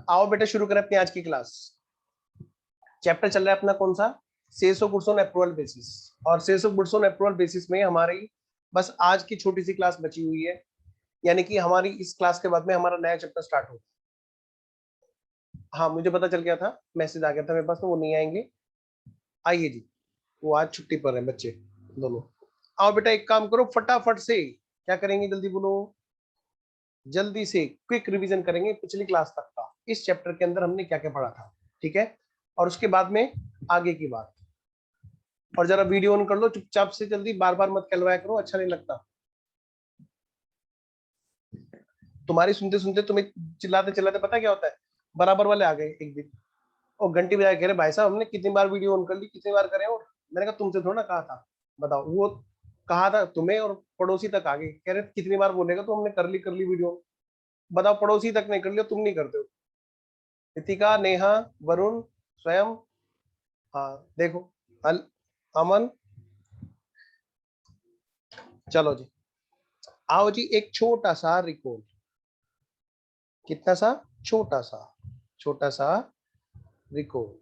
आओ बेटा शुरू करें अपनी आज की क्लास। चैप्टर चल रहा है अपना कौन सा, sales of goods on approval basis. और sales of goods on approval basis में हमारी बस आज की छोटी सी क्लास बची हुई है, यानी कि हमारी इस क्लास के बाद में हमारा नया चैप्टर स्टार्ट हो। हाँ मुझे पता चल गया था, मैसेज आ गया था मेरे पास, तो वो नहीं आएंगे। आइए जी, वो आज छुट्टी पर है बच्चे दोनों। आओ बेटा एक काम करो, फटाफट से क्या करेंगे, जल्दी बोलो। जल्दी से क्विक रिवीजन करेंगे पिछली क्लास तक का, इस चैप्टर के अंदर हमने क्या क्या पढ़ा था, ठीक है। और उसके बाद में आगे की बात। और जरा वीडियो ऑन कर लो चुपचाप से, जल्दी, बार बार मत कहलवाया करो, अच्छा नहीं लगता। तुम्हारी सुनते सुनते तुम्हें चिल्लाते चिल्लाते पता क्या होता है, बराबर वाले आ गए एक दिन और घंटी बजा के कह रहे भाई साहब हमने कितनी बार वीडियो ऑन कर ली, कितनी बार करें। और मैंने कहा तुमसे थोड़ा ना कहा था, बताओ। वो कहा था तुम्हें और पड़ोसी तक आ गए, कह रहे कितनी बार बोलेगा, तो हमने कर ली वीडियो। बताओ, पड़ोसी तक नहीं कर लिया, तुम नहीं करते हो। रितिका, नेहा, वरुण, स्वयं, हाँ देखो, अमन। चलो जी, आओ जी, एक छोटा सा रिकॉल। कितना सा, छोटा सा, छोटा सा रिकॉल।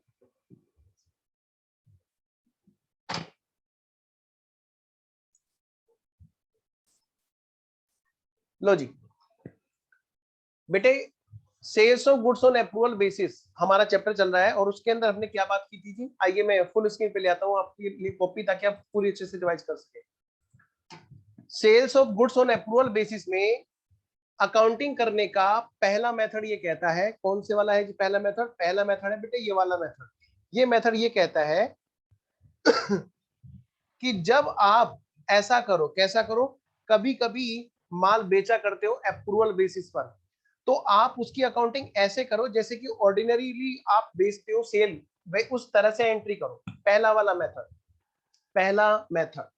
लो जी बेटे, sales of goods on approval basis हमारा चैप्टर चल रहा है, और उसके अंदर हमने क्या बात की थी जी। आइए मैं फुल स्क्रीन पे ले आता हूँ आपके लिए कॉपी, ताकि आप पूरी अच्छे से रिवाइज कर सके। Sales of goods on approval basis में अकाउंटिंग करने का पहला मेथड ये कहता है, कौन से वाला है जी पहला मेथड? पहला मेथड है बेटे ये वाला मेथड। ये मेथड ये कहता है कि जब आप ऐसा करो, कैसा करो, कभी कभी माल बेचा करते हो अप्रूवल बेसिस पर, तो आप उसकी अकाउंटिंग ऐसे करो जैसे कि ऑर्डिनरीली आप बेचते हो सेल, भाई उस तरह से एंट्री करो। पहला वाला मेथड, पहला मेथड।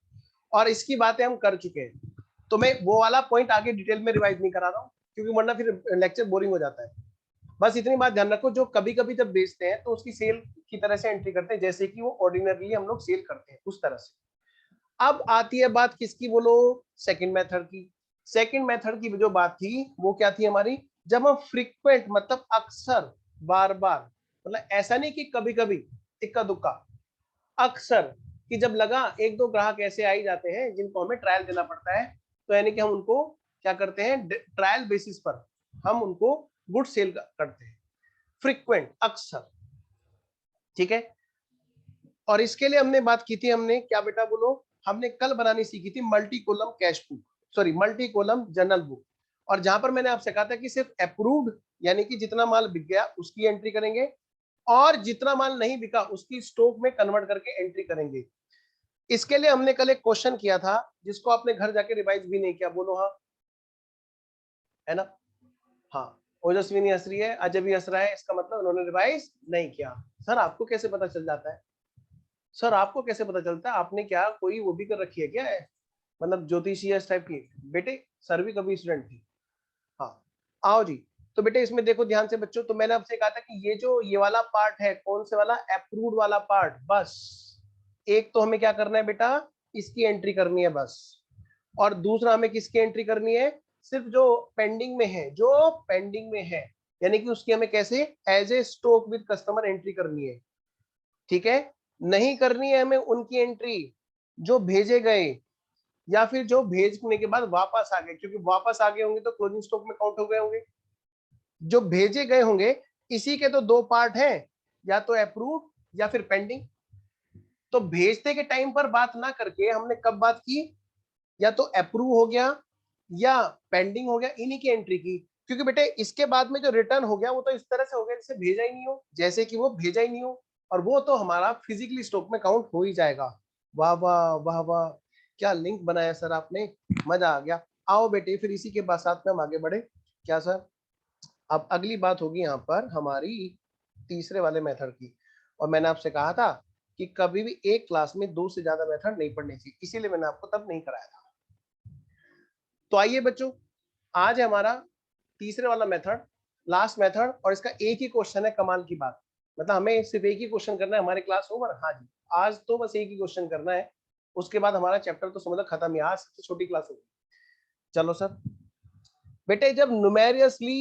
और इसकी बातें हम कर चुके हैं, तो मैं वो वाला पॉइंट आगे डिटेल में रिवाइज नहीं करा रहा हूँ, क्योंकि वरना फिर लेक्चर बोरिंग हो जाता है। बस इतनी बात ध्यान रखो, जो कभी कभी जब बेचते हैं तो उसकी सेल की तरह से एंट्री करते हैं, जैसे कि वो ऑर्डिनरली हम लोग सेल करते हैं उस तरह से। अब आती है बात किसकी, बोलो? सेकंड मेथड की। सेकंड मेथड की जो बात थी वो क्या थी हमारी, जब हम फ्रीक्वेंट मतलब अक्सर, बार बार, मतलब ऐसा नहीं कि कभी कभी, इक्का दुक्का, अक्सर, कि जब लगा एक दो ग्राहक ऐसे आ ही जाते हैं जिनको हमें ट्रायल देना पड़ता है, तो यानी कि हम उनको क्या करते हैं, ट्रायल बेसिस पर हम उनको गुड सेल करते हैं। फ्रीक्वेंट, अक्सर, ठीक है। और इसके लिए हमने बात की थी, हमने क्या बेटा बोलो, हमने कल बनानी सीखी थी multi column cash book, sorry multi column journal book. और जहां पर मैंने आपसे कहा था कि सिर्फ अप्रूव्ड, यानी कि जितना माल बिक गया उसकी एंट्री करेंगे, और जितना माल नहीं बिका उसकी स्टॉक में कन्वर्ट करके एंट्री करेंगे। इसके लिए हमने कल एक क्वेश्चन किया था, जिसको आपने घर जाके रिवाइज भी नहीं किया, बोलो हाँ, है ना? हाँ, ओजस्वी नहीं हंस रही है, अजय भी हंस रहा है, इसका मतलब उन्होंने रिवाइज नहीं किया। सर आपको कैसे पता चल जाता है? सर आपको कैसे पता चलता है? आपने क्या कोई वो भी कर रखी है क्या है, मतलब ज्योतिषी टाइप की? बेटे सर भी कभी स्टूडेंट थी। हाँ, आओ जी। तो बेटे इसमें देखो ध्यान से बच्चों, तो मैंने आपसे कहा था कि ये जो ये वाला पार्ट है, कौन से वाला, अप्रूव्ड वाला पार्ट, बस एक तो हमें क्या करना है बेटा, इसकी एंट्री करनी है बस। और दूसरा हमें किसकी एंट्री करनी है, सिर्फ जो पेंडिंग में है, जो पेंडिंग में है, यानी कि उसकी हमें कैसे, as a stock with customer entry करनी है, ठीक है। नहीं करनी है हमें उनकी एंट्री जो भेजे गए, या फिर जो भेजने के बाद वापस आ गए, क्योंकि वापस आ गए होंगे तो क्लोजिंग स्टॉक में काउंट हो गए होंगे। जो भेजे गए होंगे, इसी के तो दो पार्ट हैं, या तो अप्रूव या फिर पेंडिंग। तो भेजते के टाइम पर बात ना करके हमने कब बात की, या तो अप्रूव हो गया या पेंडिंग हो गया, इन्हीं की एंट्री की। क्योंकि बेटे इसके बाद में जो रिटर्न हो गया वो तो इस तरह से हो गया जैसे भेजा ही नहीं हो, जैसे कि वो भेजा ही नहीं हो, और वो तो हमारा फिजिकली स्टॉक में काउंट हो ही जाएगा। वाह वाह वाह वाह, क्या लिंक बनाया सर आपने, मजा आ गया। आओ बेटे फिर इसी के बाद साथ में हम आगे बढ़े। क्या सर? अब अगली बात होगी यहाँ पर हमारी तीसरे वाले मेथड की। और मैंने आपसे कहा था कि कभी भी एक क्लास में दो से ज्यादा मेथड नहीं पढ़ने चाहिए, इसीलिए मैंने आपको तब नहीं कराया था। तो आइए बच्चों, आज है हमारा तीसरे वाला मेथड, लास्ट मेथड, और इसका एक ही क्वेश्चन है, कमाल की बात, मतलब हमें सिर्फ एक ही क्वेश्चन करना है, हमारी क्लास ओवर। हाँ जी, आज तो बस एक ही क्वेश्चन करना है, उसके बाद हमारा चैप्टर तो समझ लो खत्म ही, आज सबसे छोटी क्लास होगी। चलो सर, बेटे जब न्यूमेरियसली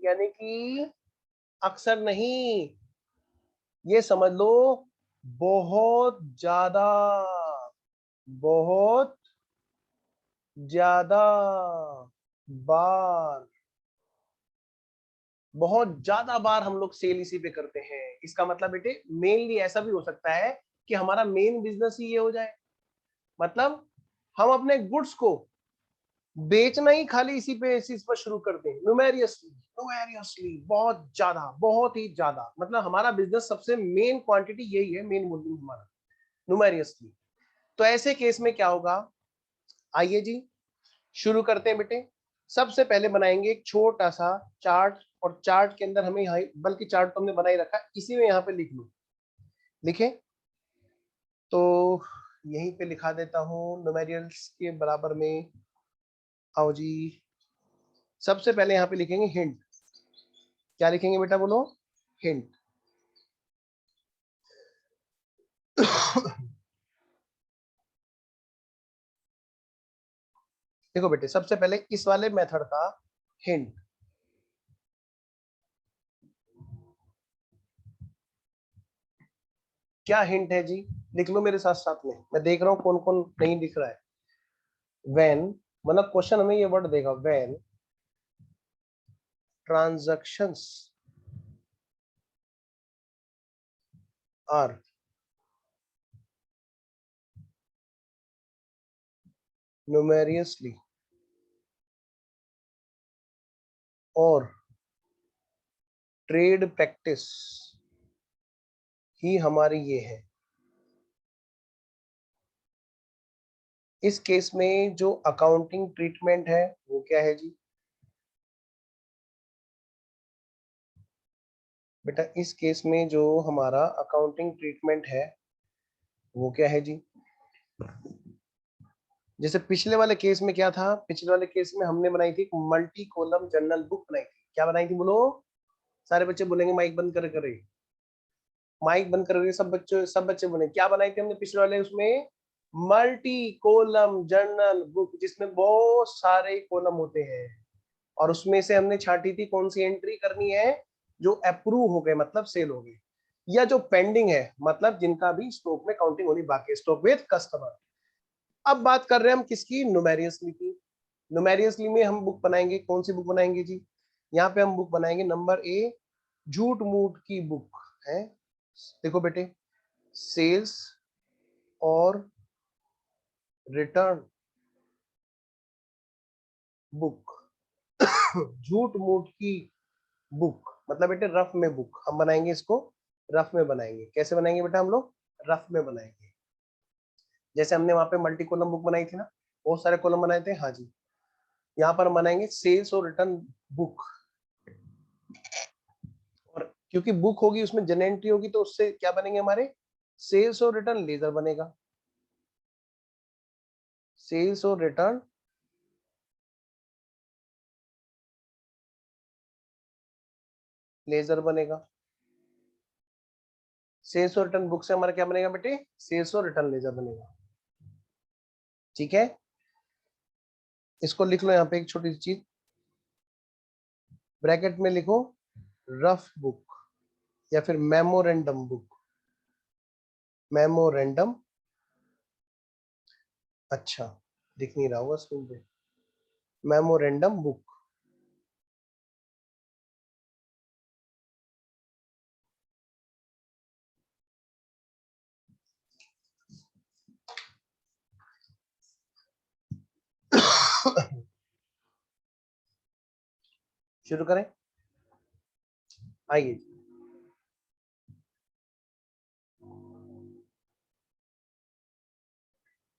यानी कि अक्सर नहीं, ये समझ लो बहुत ज्यादा, बहुत ज्यादा बार, बहुत ज्यादा बार हम लोग सेल इसी पे करते हैं। इसका मतलब बेटे मेनली ऐसा भी हो सकता है कि हमारा मेन बिजनेस ही ये हो जाए, मतलब हम अपने गुड्स को बेचना ही खाली इसी पे, इसी पर शुरू कर दें, न्यूमेरियसली, न्यूमेरियसली बहुत ज्यादा, बहुत ही ज्यादा, मतलब हमारा बिजनेस सबसे मेन क्वांटिटी यही है, मेन वॉल्यूम हमारा न्यूमेरियसली। तो ऐसे केस में क्या होगा, आइए जी शुरू करते हैं बेटे। सबसे पहले बनाएंगे एक छोटा सा चार्ट, और चार्ट के अंदर हमें यहाँ, बल्कि चार्ट तो हमने बना ही रखा, इसी में यहाँ पे लिख लो, लिखे तो यहीं पे लिखा देता हूँ न्यूमेरियल्स के बराबर में। आओ जी, सबसे पहले यहाँ पे लिखेंगे हिंट। क्या लिखेंगे बेटा, बोलो, हिंट। देखो बेटे, सबसे पहले इस वाले मेथड का हिंट, क्या हिंट है जी, लिख लो मेरे साथ साथ में, मैं देख रहा हूँ कौन कौन नहीं लिख रहा है। व्हेन, मतलब क्वेश्चन हमें ये वर्ड देगा, व्हेन ट्रांजैक्शंस आर numerically और ट्रेड प्रैक्टिस ही हमारी ये है। इस केस में जो अकाउंटिंग ट्रीटमेंट है वो क्या है जी बेटा, इस केस में जो हमारा अकाउंटिंग ट्रीटमेंट है वो क्या है जी। जैसे पिछले वाले केस में क्या था, पिछले वाले केस में हमने बनाई थी मल्टी कॉलम जर्नल बुक बनाई थी। क्या बनाई थी बोलो, सारे बच्चे बोलेंगे माइक बंद कर करे, माइक बंद कर, सब बच्चे बोले क्या बनाई थी हमने पिछले वाले उसमें, मल्टी कॉलम जर्नल बुक, जिसमें बहुत सारे कॉलम होते हैं, और उसमें से हमने छांटी थी कौन सी एंट्री करनी है, जो अप्रूव हो गए मतलब सेल हो गई, या जो पेंडिंग है मतलब जिनका भी स्टॉक में काउंटिंग होनी बाकी है, स्टॉक विद कस्टमर। अब बात कर रहे हैं हम किसकी, न्यूमेरियसली की। न्यूमेरियसली में हम बुक बनाएंगे, कौन सी बुक बनाएंगे जी, यहाँ पे हम बुक बनाएंगे नंबर ए, झूठ मूठ की बुक है। देखो बेटे, सेल्स और रिटर्न बुक, झूठ मूठ की बुक मतलब बेटे रफ में बुक हम बनाएंगे, इसको रफ में बनाएंगे। कैसे बनाएंगे बेटा हम लोग, रफ में बनाएंगे। जैसे हमने वहां पे मल्टी कॉलम बुक बनाई थी ना, बहुत सारे कॉलम बनाए थे, हाँ जी, यहाँ पर हम बनाएंगे सेल्स और रिटर्न बुक। और क्योंकि बुक होगी उसमें जर्नल एंट्री होगी, तो उससे क्या बनेंगे हमारे, सेल्स और रिटर्न लेजर बनेगा, सेल्स और रिटर्न लेजर बनेगा। सेल्स और रिटर्न बुक से हमारा क्या बनेगा बेटे, सेल्स और रिटर्न लेजर बनेगा। ठीक है, इसको लिख लो यहाँ पे एक छोटी सी चीज, ब्रैकेट में लिखो रफ बुक या फिर मेमोरेंडम बुक, मेमोरेंडम। अच्छा, दिख नहीं रहा होगा स्क्रीन पे, मेमोरेंडम बुक। शुरू करें, आइए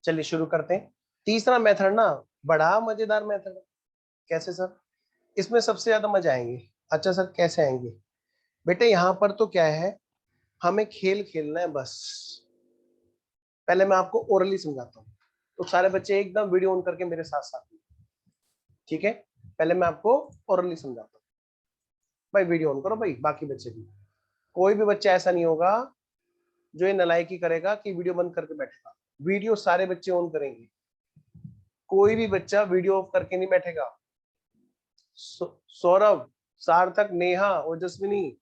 चलिए शुरू करते हैं। तीसरा मेथड ना बड़ा मजेदार मेथड है। कैसे सर, इसमें सबसे ज्यादा मजा आएंगे। अच्छा सर कैसे आएंगे, बेटे यहाँ पर तो क्या है, हमें खेल खेलना है बस। पहले मैं आपको ओरली समझाता हूँ, तो सारे बच्चे एकदम वीडियो ऑन करके मेरे साथ साथ, ठीक है। पहले मैं आपको ओरली समझाता हूँ, भाई वीडियो ऑन करो भाई, बाकी बच्चे भी, कोई भी बच्चा ऐसा नहीं होगा जो ये नालायकी करेगा कि वीडियो बंद करके बैठेगा। वीडियो सारे बच्चे ऑन करेंगे, कोई भी बच्चा वीडियो ऑफ करके नहीं बैठेगा। सौरभ, सार्थक, नेहा, ओजस्विनी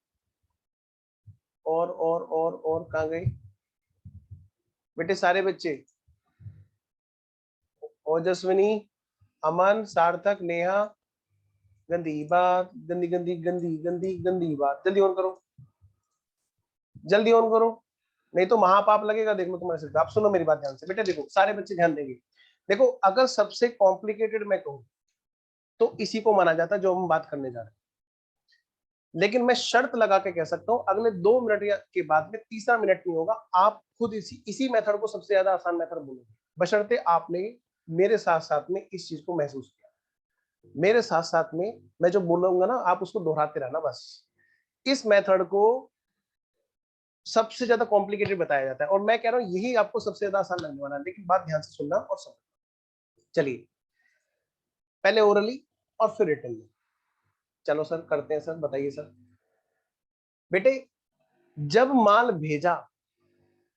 और कहाँ गए बेटे सारे बच्चे? ओजस्विनी, अमन, सार्थक, नेहा, गंदी बात, गंदी गंदी गंदी गंदी गंदी बात। जल्दी ऑन करो, जल्दी ऑन करो, नहीं तो महापाप लगेगा। देख लो तुम्हारे सिर पे। आप सुनो मेरी बात ध्यान से बेटे, देखो सारे बच्चे ध्यान देंगे। देखो अगर सबसे कॉम्प्लिकेटेड मैं कहूं तो इसी को माना जाता है जो हम बात करने जा रहे हैं, लेकिन मैं शर्त लगा के कह सकता हूं अगले 2 मिनट के बाद में तीसरा मिनट नहीं होगा, आप खुद इसी मेथड को सबसे ज्यादा आसान मेथड बोलोगे, बशर्ते आपने मेरे साथ साथ में इस चीज को महसूस किया। मेरे साथ साथ में मैं जो बोलूंगा ना आप उसको दोहराते रहना बस। इस मेथड को सबसे ज्यादा कॉम्प्लिकेटेड बताया जाता है और मैं कह रहा हूं यही आपको सबसे ज्यादा आसान लगने वाला है, लेकिन बात ध्यान से सुनना और समझना। चलिए पहले ओरली और फिर रिटन में। चलो सर करते हैं सर, बताइए सर। बेटे जब माल भेजा,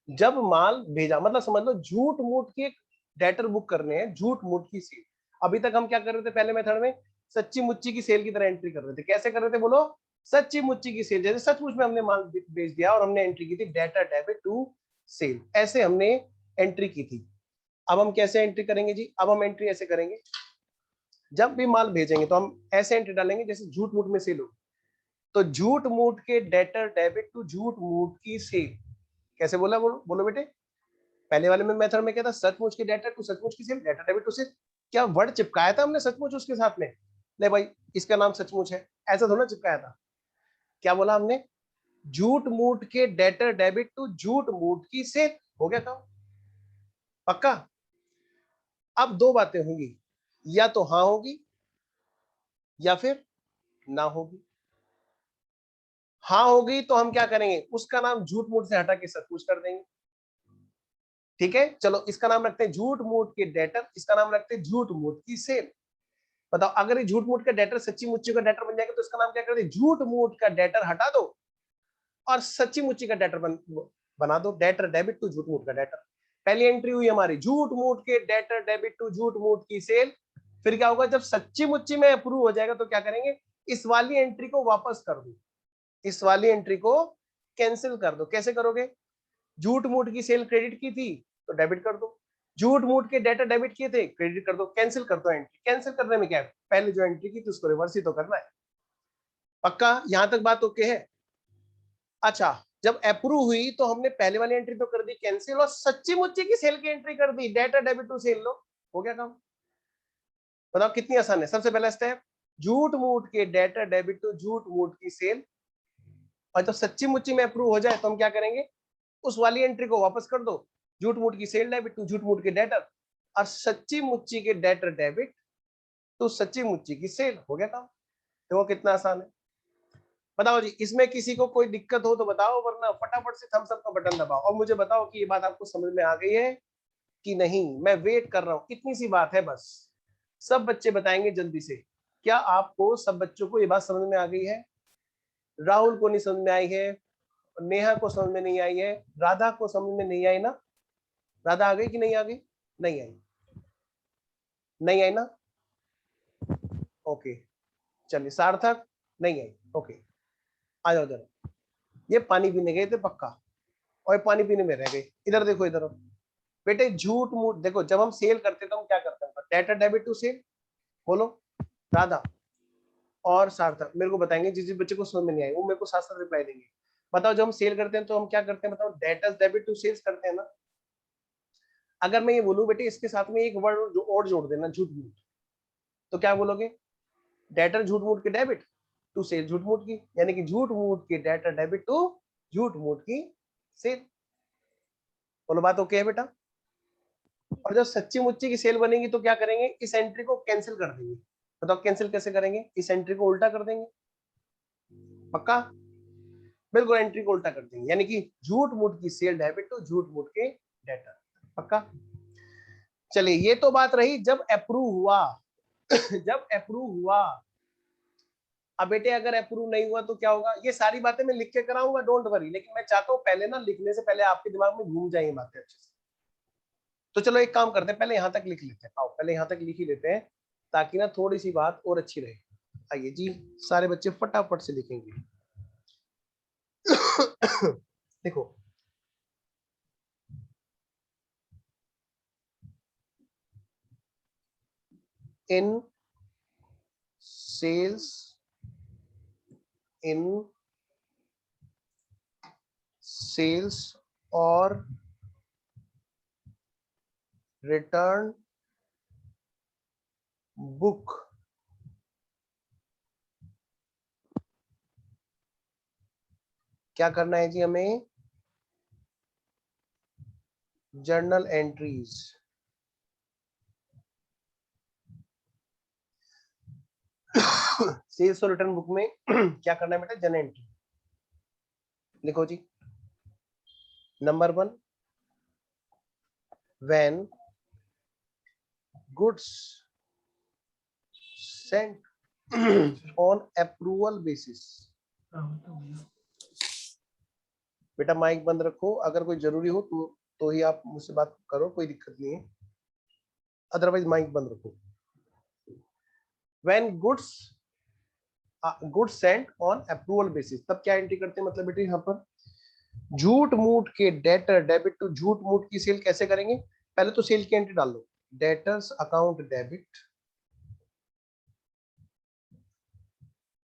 जब माल भेजा मतलब समझ लो झूठ मूठ की एक डेटर बुक करने हैं, झूठ मूठ की सेल। अभी तक हम क्या कर रहे थे पहले मेथड में? सच्ची मुच्ची की सेल की तरह एंट्री कर रहे थे। कैसे कर रहे थे बोलो? सच्ची मुच्ची की सेल, जैसे सचमुच में हमने माल बेच दिया और हमने एंट्री की थी डेटर डेबिट टू सेल, ऐसे हमने एंट्री की थी। अब हम कैसे एंट्री करेंगे जी? अब हम एंट्री ऐसे करेंगे, जब भी माल भेजेंगे तो हम ऐसे एंट्री डालेंगे जैसे झूठ मूठ में सेल हो, तो झूठ मूठ के डेटर डेबिट टू झूठ मूठ की सेल। कैसे बोला? बोलो बोलो बेटे। पहले वाले में मेथड में क्या था? सचमुच की डेटा टू सचमुच की sale, debtor debit to sale. क्या वर्ड चिपकाया था हमने सचमुच उसके साथ में? नहीं भाई, इसका नाम सचमुच है, ऐसा थोड़ा चिपकाया था। क्या बोला हमने? झूठ मूठ के डेटर डेबिट टू झूठ मूठ की सेल। हो गया काम पक्का। अब दो बातें होंगी, या तो हाँ होगी या फिर ना होगी। हाँ होगी तो हम क्या करेंगे? उसका नाम झूठ मूठ से हटा के सचमुच कर देंगे। ठीक है, चलो इसका नाम रखते हैं झूठ मूठ के डेटर, इसका नाम रखते हैं झूठ मूठ की सेल। बताओ अगर ये झूठ मूठ का डेटर सच्ची मुच्ची का डेटर बन जाएगा तो इसका नाम क्या कर दे? झूठ मूठ का डेटर हटा दो और सच्ची मुच्ची का डेटर बना दो, डेटर डेबिट टू झूठ मूठ का डेटर। पहली एंट्री हुई हमारी झूठ मूठ के डेटर डेबिट टू झूठ मूठ की सेल। फिर क्या होगा? जब सच्ची मुच्ची में अप्रूव हो जाएगा तो क्या करेंगे? इस वाली एंट्री को वापस कर दो, इस वाली एंट्री को कैंसिल कर दो। कैसे करोगे? झूठ मूठ की सेल क्रेडिट की थी तो डेबिट कर दो, झूठ मूठ के डेटा डेबिट किए थे क्रेडिट कर दो, कैंसिल कर दो एंट्री। कैंसिल करने में क्या है? पहले जो एंट्री की थी उसको रिवर्स ही तो करना है। पक्का यहां तक बात ओके है? अच्छा, जब अप्रूव हुई तो हमने पहले वाली एंट्री तो कर दी कैंसिल और सच्ची मुच्ची की सेल की एंट्री कर दी डेटा डेबिट टू सेल। लो हो गया काम। बताओ कितनी आसान है। सबसे पहला स्टेप, झूठ मूठ के डेटा डेबिट टू झूठ मूठ की सेल, और जब सच्ची मुच्ची में अप्रूव हो जाए तो हम क्या करेंगे? उस वाली एंट्री को वापस कर दो, झूठ मूठ की सेल डेबिट टू झूठ मूठ के डेटर और सच्ची मुच्ची के डेटर डेबिट टू सच्ची मुच्ची की सेल। हो गया काम। देखो कितना आसान है। बताओ जी, इसमें किसी को कोई दिक्कत हो तो बताओ, वरना फटाफट से थम्स अप का बटन दबाओ और मुझे बताओ कि ये बात आपको समझ में आ गई है कि नहीं। मैं वेट कर रहा हूं, इतनी सी बात है बस। सब बच्चे बताएंगे जल्दी से। क्या आपको सब बच्चों को ये बात समझ में आ गई है? राहुल को नहीं समझ में आई है, नेहा को समझ में नहीं आई है, राधा को समझ में नहीं आई ना? राधा आ गई कि नहीं आ गई? नहीं आई, नहीं आई ना? ओके, चलिए सार्थक नहीं आई। ओके, आ जाओ इधर। ये पानी पीने गए थे पक्का और पानी पीने में रह गए। इधर देखो, इधर बेटे। झूठ मूठ देखो, जब हम सेल करते तो हम क्या करते हैं? Debtor debit to sale. बोलो राधा और सार्थक मेरे को बताएंगे, जिस जिस बच्चे को समझ में नहीं आई वो मेरे को साथ साथ रिप्लाई देंगे। बताओ, जब हम सेल करते हैं तो हम क्या करते हैं? बताओ, डेटा डेबिट टू सेल्स करते हैं ना? अगर मैं ये बोलूं बेटे इसके साथ में एक वर्ड जो और जोड़ देना, झूठ मूठ, तो क्या बोलोगे? डेटर झूठ मूठ के डेबिट टू सेल झूठ मूठ की, यानी कि झूठ मूठ के डेटर डेबिट टू झूठ मूठ की सेल। बोलो बात ओके है बेटा? और जब सच्ची मुच्ची की सेल बनेगी तो क्या करेंगे? इस एंट्री को कैंसिल कर देंगे। बताओ कैंसिल कैसे करेंगे? इस एंट्री को उल्टा कर देंगे। पक्का? बिल्कुल, एंट्री को उल्टा कर देंगे, यानी कि झूठ मूठ की सेल डेबिट टू झूठ मूठ के डेटर। पक्का? चलिए ये तो बात रही जब अप्रूव हुआ। जब अप्रूव हुआ। अब बेटे अगर अप्रूव नहीं हुआ तो क्या होगा? ये सारी बातें मैं लिख के कराऊंगा, डोंट वरी, लेकिन मैं चाहता हूं पहले ना लिखने से पहले आपके दिमाग में घूम जाए बातें अच्छे से। तो चलो एक काम करते हैं, पहले यहां तक लिख लेते हैं। आओ पहले यहां तक लिख ही लेते हैं ताकि ना थोड़ी सी बात और अच्छी रहे। आइए जी, सारे बच्चे फटाफट से लिखेंगे। देखो, इन सेल्स, इन सेल्स और रिटर्न बुक क्या करना है जी हमें? Journal entries. सेल्स और रिटर्न बुक में क्या करना है बेटा? Journal entry. लिखो जी। Number 1, when goods sent on approval basis. बेटा माइक बंद रखो, अगर कोई जरूरी हो तो ही आप मुझसे बात करो, कोई दिक्कत नहीं है, अदरवाइज माइक बंद रखो। When goods sent on approval basis, तब क्या एंट्री करते हैं? मतलब बेटा यहाँ पर झूठ मूठ के डेटर डेबिट टू, झूठ मूठ की सेल कैसे करेंगे? पहले तो सेल की एंट्री डाल लो, debtors account debit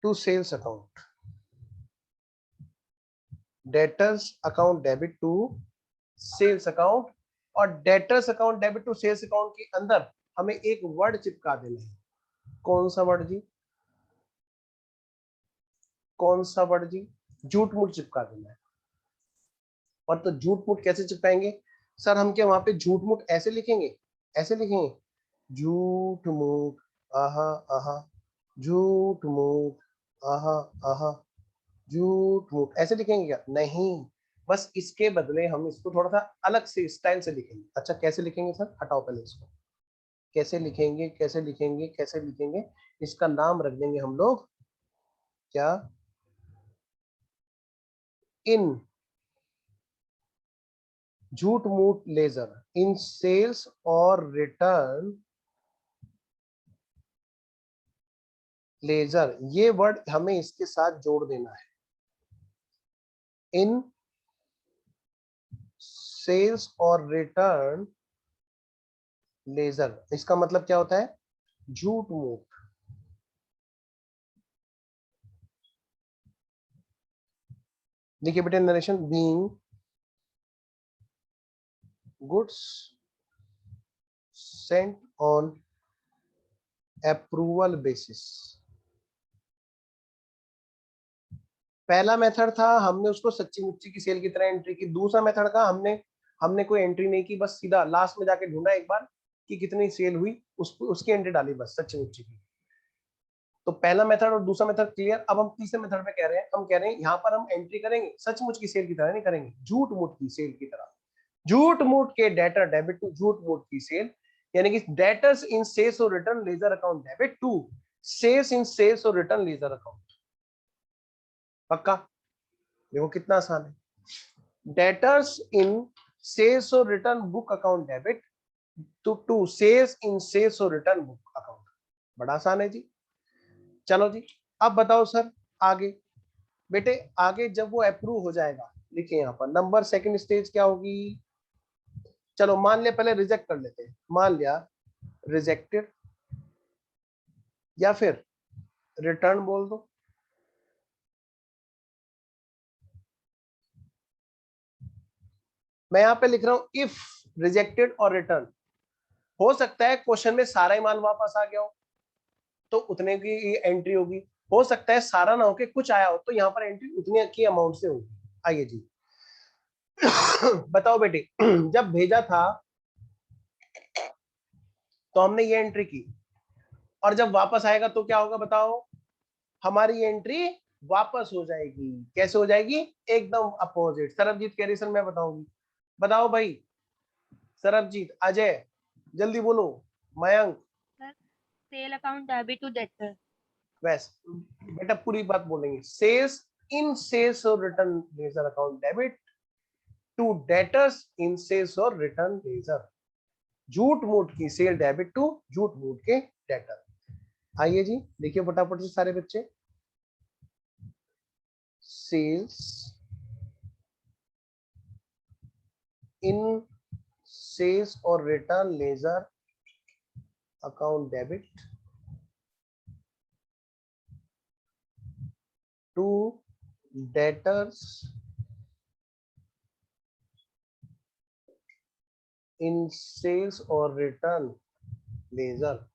to sales account, debtors account debit to sales account. और debtors account debit to sales account के अंदर हमें एक वर्ड चिपका देना है। कौन सा वर्ड जी? कौन सा वर्ड जी? झूठ मूठ चिपका देना है। और तो झूठ मूठ कैसे चिपकाएंगे सर? हम क्या वहां पे झूठ मूठ ऐसे लिखेंगे? ऐसे लिखेंगे, झूठ मूठ आहा आहा, झूठ मूठ आहा आहा, झूठ मूठ, ऐसे लिखेंगे क्या? नहीं, बस इसके बदले हम इसको थोड़ा सा अलग से स्टाइल से लिखेंगे। अच्छा कैसे लिखेंगे सर? हटाओ पहले इसको। कैसे लिखेंगे, कैसे लिखेंगे, कैसे लिखेंगे? इसका नाम रख देंगे हम लोग क्या? इन झूठ मूठ लेजर, इन सेल्स और रिटर्न लेजर, ये वर्ड हमें इसके साथ जोड़ देना है। इन सेल्स और रिटर्न लेजर, इसका मतलब क्या होता है? झूठ मूठ। देखिए बेटे, narration, being goods sent on approval basis. पहला मेथड था हमने उसको सच्ची मुच्ची की सेल की तरह एंट्री की। दूसरा मेथड का हमने हमने कोई एंट्री नहीं की, बस सीधा लास्ट में जाके ढूंढा एक बार कि कितनी सेल हुई, उसकी एंट्री डाली बस सच्ची मुच्ची की। तो पहला मेथड और दूसरा मेथड क्लियर। अब हम तीसरे मेथड में कह रहे हैं, हम कह रहे हैं यहाँ पर हम एंट्री करेंगे सचमुच की सेल की तरह नहीं करेंगे, झूठ मूठ की सेल की तरह। झूठ मूठ के डेटर डेबिट टू झूठ मूठ की सेल, यानी कि डेटर्स इन सेल्स और return ledger account debit to sales in sales और रिटर्न लेजर अकाउंट। पक्का? देखो कितना आसान है। डेटर्स इन सेल्स और return book account debit to sales in sales और रिटर्न बुक अकाउंट। बड़ा आसान है जी। चलो जी, अब बताओ सर आगे। बेटे आगे जब वो अप्रूव हो जाएगा, देखिए यहाँ पर नंबर सेकंड स्टेज क्या होगी? चलो मान लिया, पहले रिजेक्ट कर लेते हैं, मान लिया रिजेक्टेड, या फिर रिटर्न बोल दो। मैं यहाँ पे लिख रहा हूं इफ रिजेक्टेड और रिटर्न। हो सकता है क्वेश्चन में सारा ही माल वापस आ गया हो तो उतने की एंट्री होगी, हो सकता है सारा ना होके कुछ आया हो तो यहाँ पर एंट्री उतनी की अमाउंट से होगी। आइए जी। बताओ बेटे, जब भेजा था तो हमने ये एंट्री की, और जब वापस आएगा तो क्या होगा बताओ? हमारी एंट्री वापस हो जाएगी। कैसे हो जाएगी? एकदम अपोजिट। सरबजीत कह रही सर मैं बताऊंगी। बताओ भाई, सरबजीत, अजय, जल्दी बोलो, Mayank. Sale account debit to debtor. वैस बेटा पूरी बात बोलेंगे। सेल्स इन सेल्स और return ledger account debit to debtors in sales और रिटर्न लेजर। झूठ मूठ की सेल डेबिट टू झूठ मूठ के डेटर। आइए जी देखिए फटाफट से सारे बच्चे, सेल्स इन सेल्स और return ledger account debit to debtors in sales और return ledger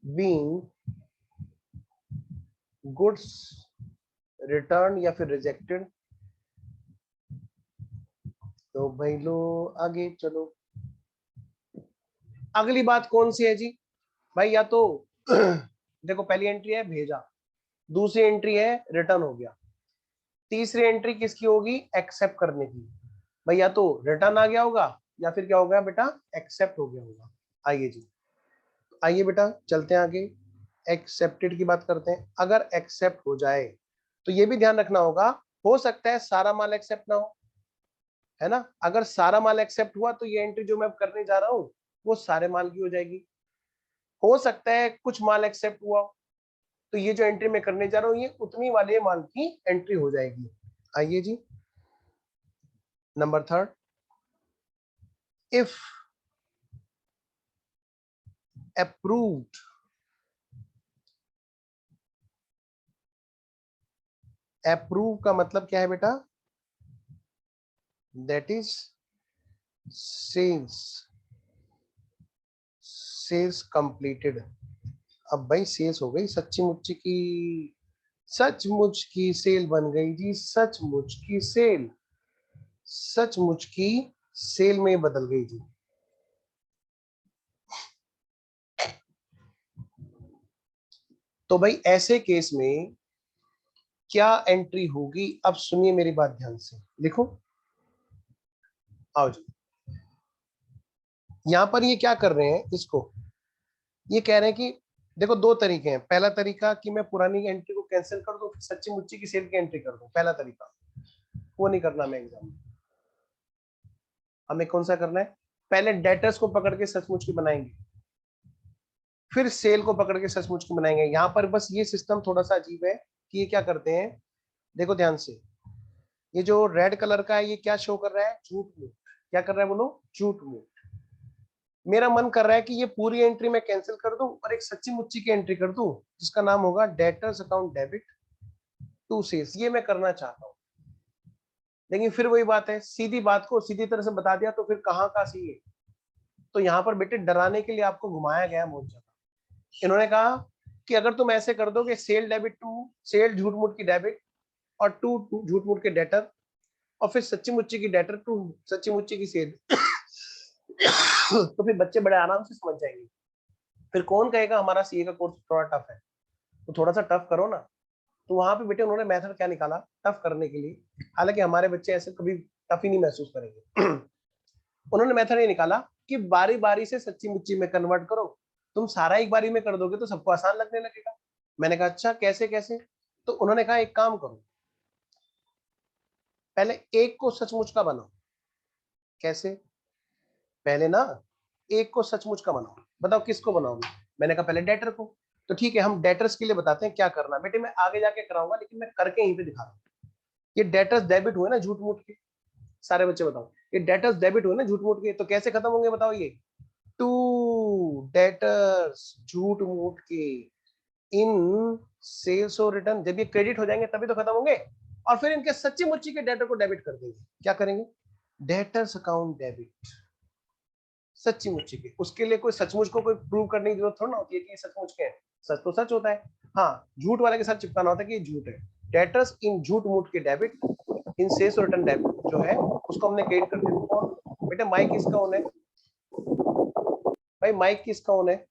being goods returned या फिर रिजेक्टेड। तो भाई लो आगे चलो, अगली बात कौन सी है जी भाई? या तो देखो पहली एंट्री है भेजा, दूसरी एंट्री है रिटर्न हो गया, तीसरी एंट्री किसकी होगी? एक्सेप्ट करने की। भाई या तो रिटर्न आ गया होगा या फिर क्या हो गया बेटा? एक्सेप्ट हो गया होगा। आइए जी, आइए बेटा चलते हैं आगे, एक्सेप्टेड की बात करते हैं। अगर एक्सेप्ट हो जाए तो ये भी ध्यान रखना होगा, हो सकता है सारा माल एक्सेप्ट ना हो, है ना? अगर सारा माल एक्सेप्ट हुआ तो ये एंट्री जो मैं करने जा रहा हूँ वो सारे माल की हो जाएगी। हो सकता है कुछ माल एक्सेप्ट हुआ हो, तो ये जो एंट्री मैं करने जा रहा हूँ ये उतनी वाले माल की एंट्री हो जाएगी। आइए जी number third, if approved, approve का मतलब क्या है बेटा? That is sales, sales completed. अब भाई सेल्स हो गई सच्ची मुच्ची की, सचमुच की सेल बन गई जी, सचमुच की सेल, सचमुच की सेल में बदल गई जी। तो भाई ऐसे केस में क्या एंट्री होगी? अब सुनिए मेरी बात ध्यान से, लिखो, आओ जी। यहां पर ये क्या कर रहे हैं, इसको ये कह रहे हैं कि देखो दो तरीके हैं। पहला तरीका कि मैं पुरानी एंट्री को कैंसिल कर दूं, फिर सच्ची मुच्ची की सेल की एंट्री कर दूं, पहला तरीका। वो नहीं करना हमें एग्जाम में। हमें कौन सा करना है? पहले डेटर्स को पकड़ के सचमुच की बनाएंगे, फिर सेल को पकड़ के सचमुच की बनाएंगे। यहाँ पर बस ये सिस्टम थोड़ा सा अजीब है कि ये क्या करते हैं, देखो ध्यान से, ये जो रेड कलर का है ये क्या शो कर रहा है? झूठ मूठ। क्या कर रहा है बोलो? झूठ मूठ। मेरा मन कर रहा है कि ये पूरी एंट्री मैं कैंसिल कर दूं और एक सच्ची मुच्ची की एंट्री कर दूं जिसका नाम होगा debtors account debit to sales. ये मैं करना चाहता हूँ, लेकिन फिर वही बात है, सीधी बात को सीधी तरह से बता दिया तो फिर कहाँ का सी है। तो यहाँ पर बेटे डराने के लिए आपको घुमाया गया बहुत ज्यादा। इन्होंने कहा कि अगर तुम ऐसे कर दो कि सेल डेबिट टू सेल झूठ मूठ की डेबिट और टू झूठ मूठ के डेटर और फिर सच्ची मुच्ची की डेटर टू सच्ची मुच्ची की सेल तो फिर बच्चे बड़े आराम से समझ जाएंगे। फिर कौन कहेगा हमारा सीए का कोर्स थोड़ा टफ है, तो थोड़ा सा टफ करो ना। तो वहां पे बेटे उन्होंने मेथड क्या निकाला टफ करने के लिए, हालांकि हमारे बच्चे ऐसे कभी टफ ही नहीं महसूस करेंगे। उन्होंने मेथड ये निकाला कि बारी बारी से सच्ची मुच्ची में कन्वर्ट करो। तुम सारा एक बारी में कर दोगे तो सबको आसान लगने लगेगा। मैंने कहा अच्छा कैसे कैसे? तो उन्होंने कहा एक काम करो, पहले एक को सचमुच का बनाओ। कैसे? पहले ना एक को सचमुच का बनाओ। बताओ किसको बनाओगे? मैंने कहा पहले डेटर को। तो ठीक है हम डेटर्स के लिए बताते हैं क्या करना। बेटे मैं आगे जाके कराऊंगा लेकिन मैं करके यहीं पे दिखा रहा हूँ। ये डेटर्स डेबिट हुए ना झूठ मूठ के, सारे बच्चे बताओ, ये डेटर्स डेबिट हुए ना झूठ मूठ के, तो कैसे खत्म होंगे बताओ? ये टू डेटर्स झूठ मूठ के इन सेल्स और रिटर्न, जब ये क्रेडिट हो जाएंगे तभी तो खत्म होंगे। और फिर इनके सच्ची मुच्ची के डेटर को डेबिट कर देंगे। क्या करेंगे? डेटर्स अकाउंट डेबिट सच्ची मुच्ची के। उसके लिए कोई सचमुच को कोई प्रूव करने की जरूरत थोड़ा ना होती है कि ये सचमुच के हैं। सच तो सच होता है, हाँ झूठ वाले के साथ चिपकाना होता है कि ये झूठ है। डेटर्स इन झूठ मूठ के debit in sales return debit जो है उसको हमने क्रेडिट कर दिया। और बेटा माइक किसका ऑन है? भाई माइक किसका ऑन है?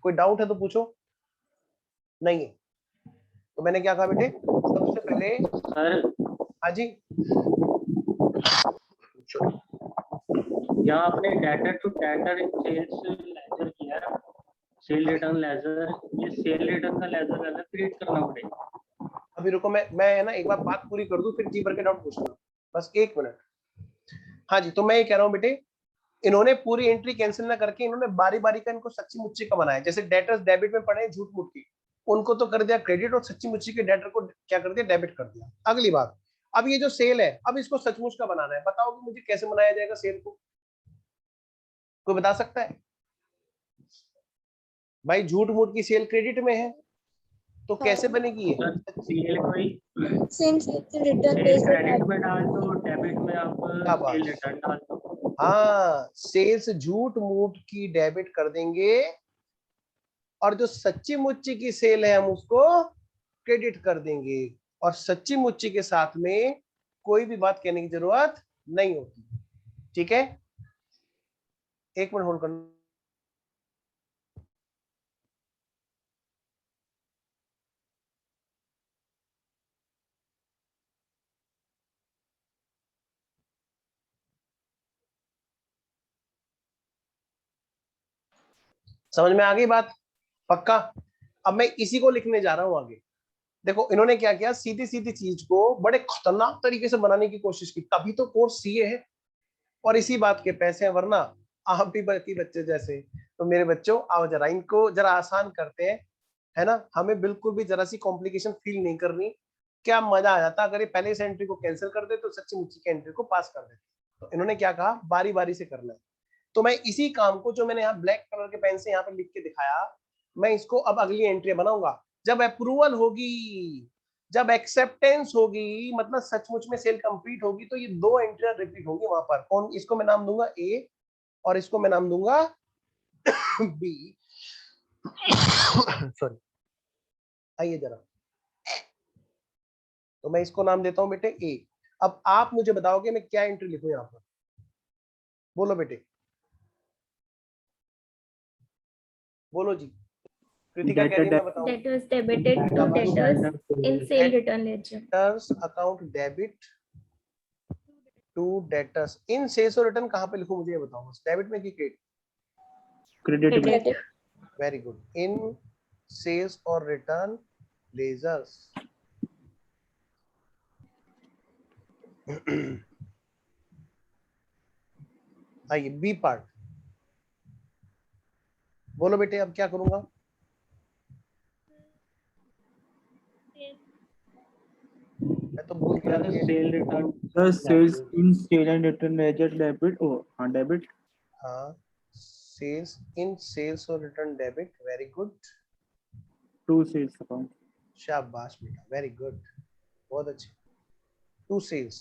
कोई डाउट है तो पूछो। नहीं है तो मैंने क्या कहा बेटे? सबसे पहले सर हाँ जी यहाँ आपने debtor to debtor in sales ledger किया है, सेल रिटर्न लेजर, ये सेल रिटर्न का लेजर अलग क्रिएट करना पड़ेगा। अभी रुको, मैं है ना एक बार बात पूरी कर दूं, फिर जी भर के डाउट पूछना, बस 1 मिनट। हाँ जी, तो मैं ये कह रहा हूँ बेटे, इन्होंने पूरी एंट्री कैंसिल ना करके इन्होंने बारी बारी का इनको सच्ची मुच्ची का बनाया। जैसे डेटर्स डेबिट में पड़े झूठ मूठ की, उनको तो कर दिया क्रेडिट, और सच्ची मुच्ची के डेटर को क्या कर दिया, डेबिट कर दिया। अगली बात, अब ये जो सेल है, अब इसको सचमुच का बनाना है। बताओ कि मुझे कैसे बनाया जाएगा सेल को, कोई बता सकता है? भाई झूठ मूठ की सेल क्रेडिट में है, तो कैसे बनेगी ये? सेल कोई Since it's a return sale based credit में डाल दो, डेबिट में आप क्या बात, सेल रिटर्न डाल दो। हाँ, सेल्स झूठ मूठ की डेबिट कर देंगे, और जो सच्ची मुच्ची की सेल है हम उसको क्रेडिट कर देंगे, और सच्ची मुच्ची के साथ में कोई भी बात कहने की जरूरत नहीं होती। ठीक है, 1 मिनट होल्ड करना। समझ में आ गई बात? पक्का? अब मैं इसी को लिखने जा रहा हूं आगे। देखो इन्होंने क्या किया, सीधी सीधी चीज को बड़े खतरनाक तरीके से बनाने की कोशिश की, तभी तो कोर्स सीए है और इसी बात के पैसे हैं, वरना आप भी बल्कि बच्चे जैसे। तो मेरे बच्चों, आओ जरा इनको जरा आसान करते हैं, है ना? हमें बिल्कुल भी जरा सी कॉम्प्लिकेशन फील नहीं करनी। क्या मजा आ जाता अगर ये पहले से एंट्री को कैंसिल कर दे, तो सच्ची मुच्ची की एंट्री को पास कर दे। तो इन्होंने क्या कहा, बारी बारी से करना है। तो मैं इसी काम को, जो मैंने यहाँ ब्लैक कलर के पेन से यहाँ पे लिख के दिखाया, मैं इसको अब अगली एंट्री बनाऊंगा। जब अप्रूवल होगी, जब एक्सेप्टेंस होगी, मतलब सचमुच में सेल कंप्लीट होगी, तो ये 2 एंट्रियां रिपीट होंगी वहां पर। कौन? इसको मैं नाम दूंगा ए, और इसको मैं नाम दूंगा बी। सॉरी, आइए जरा, तो मैं इसको नाम देता हूं बेटे ए। अब आप मुझे बताओगे मैं क्या एंट्री लिखूं यहाँ पर, बोलो बेटे, बोलो जी। कृतिका कह रही है मैं बताऊं। debtors debited to debtors in sale return ledger. Debtors account debit to debtors in sales और रिटर्न कहां पे लिखूं, मुझे ये बताओ बस। डेबिट में की क्रेडिट? क्रेडिट में। Credit. Very good. In sales और रिटर्न लेजर्स। आइए बी पार्ट, बोलो बेटे, अब क्या करूंगा? मैं तो भूल गया ये। Sale return The sales in sale and return ledger debit. Oh, हाँ debit. हाँ, सेल्स इन सेल्स और return debit, very good, To sales account. शाबाश बेटा, वेरी गुड, बहुत अच्छे। टू सेल्स,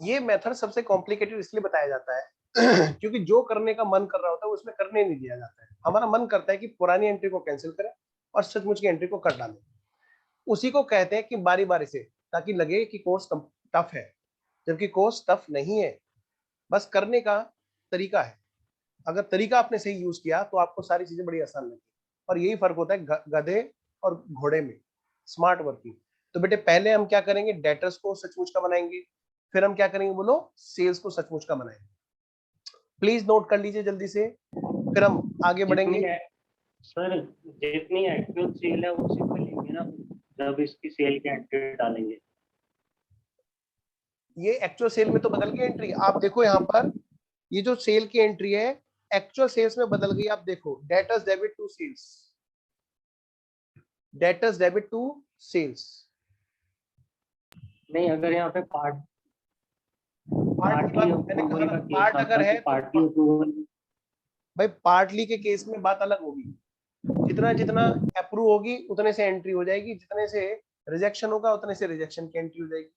ये मेथड सबसे कॉम्प्लिकेटेड इसलिए बताया जाता है क्योंकि जो करने का मन कर रहा होता है उसमें करने नहीं दिया जाता है। हमारा मन करता है कि पुरानी एंट्री को कैंसिल करें और सचमुच की एंट्री को कर डालें, उसी को कहते हैं कि बारी बारी से, ताकि लगे कि कोर्स टफ है, जबकि कोर्स टफ नहीं है, बस करने का तरीका है। अगर तरीका आपने सही यूज किया तो आपको सारी चीजें बड़ी आसान लगेगी। और यही फर्क होता है गधे और घोड़े में, स्मार्ट वर्किंग। तो बेटे पहले हम क्या करेंगे, डेटर्स को सचमुच का बनाएंगे, फिर हम क्या करेंगे बोलो, सेल्स को सचमुच का बनाएंगे। प्लीज नोट कर लीजिए जल्दी से, फिर हम आगे बढ़ेंगे। सर जितनी एक्चुअल सेल है उसी को लेंगे ना, जब इसकी सेल की एंट्री डालेंगे। ये एक्चुअल सेल में तो बदल गई एंट्री, आप देखो यहाँ पर, ये जो सेल की एंट्री है एक्चुअल सेल्स में बदल गई। आप देखो, debtors debit to sales, debtors debit to sales. नहीं, अगर यहाँ पे पार्ट पार्टली मैंने कहा ना, पार्ट अगर है पार्टी तो अप्रूवल। भाई पार्टली के केस में बात अलग होगी। जितना जितना अप्रूव होगी उतने से एंट्री हो जाएगी, जितने से रिजेक्शन होगा उतने से रिजेक्शन की एंट्री हो जाएगी।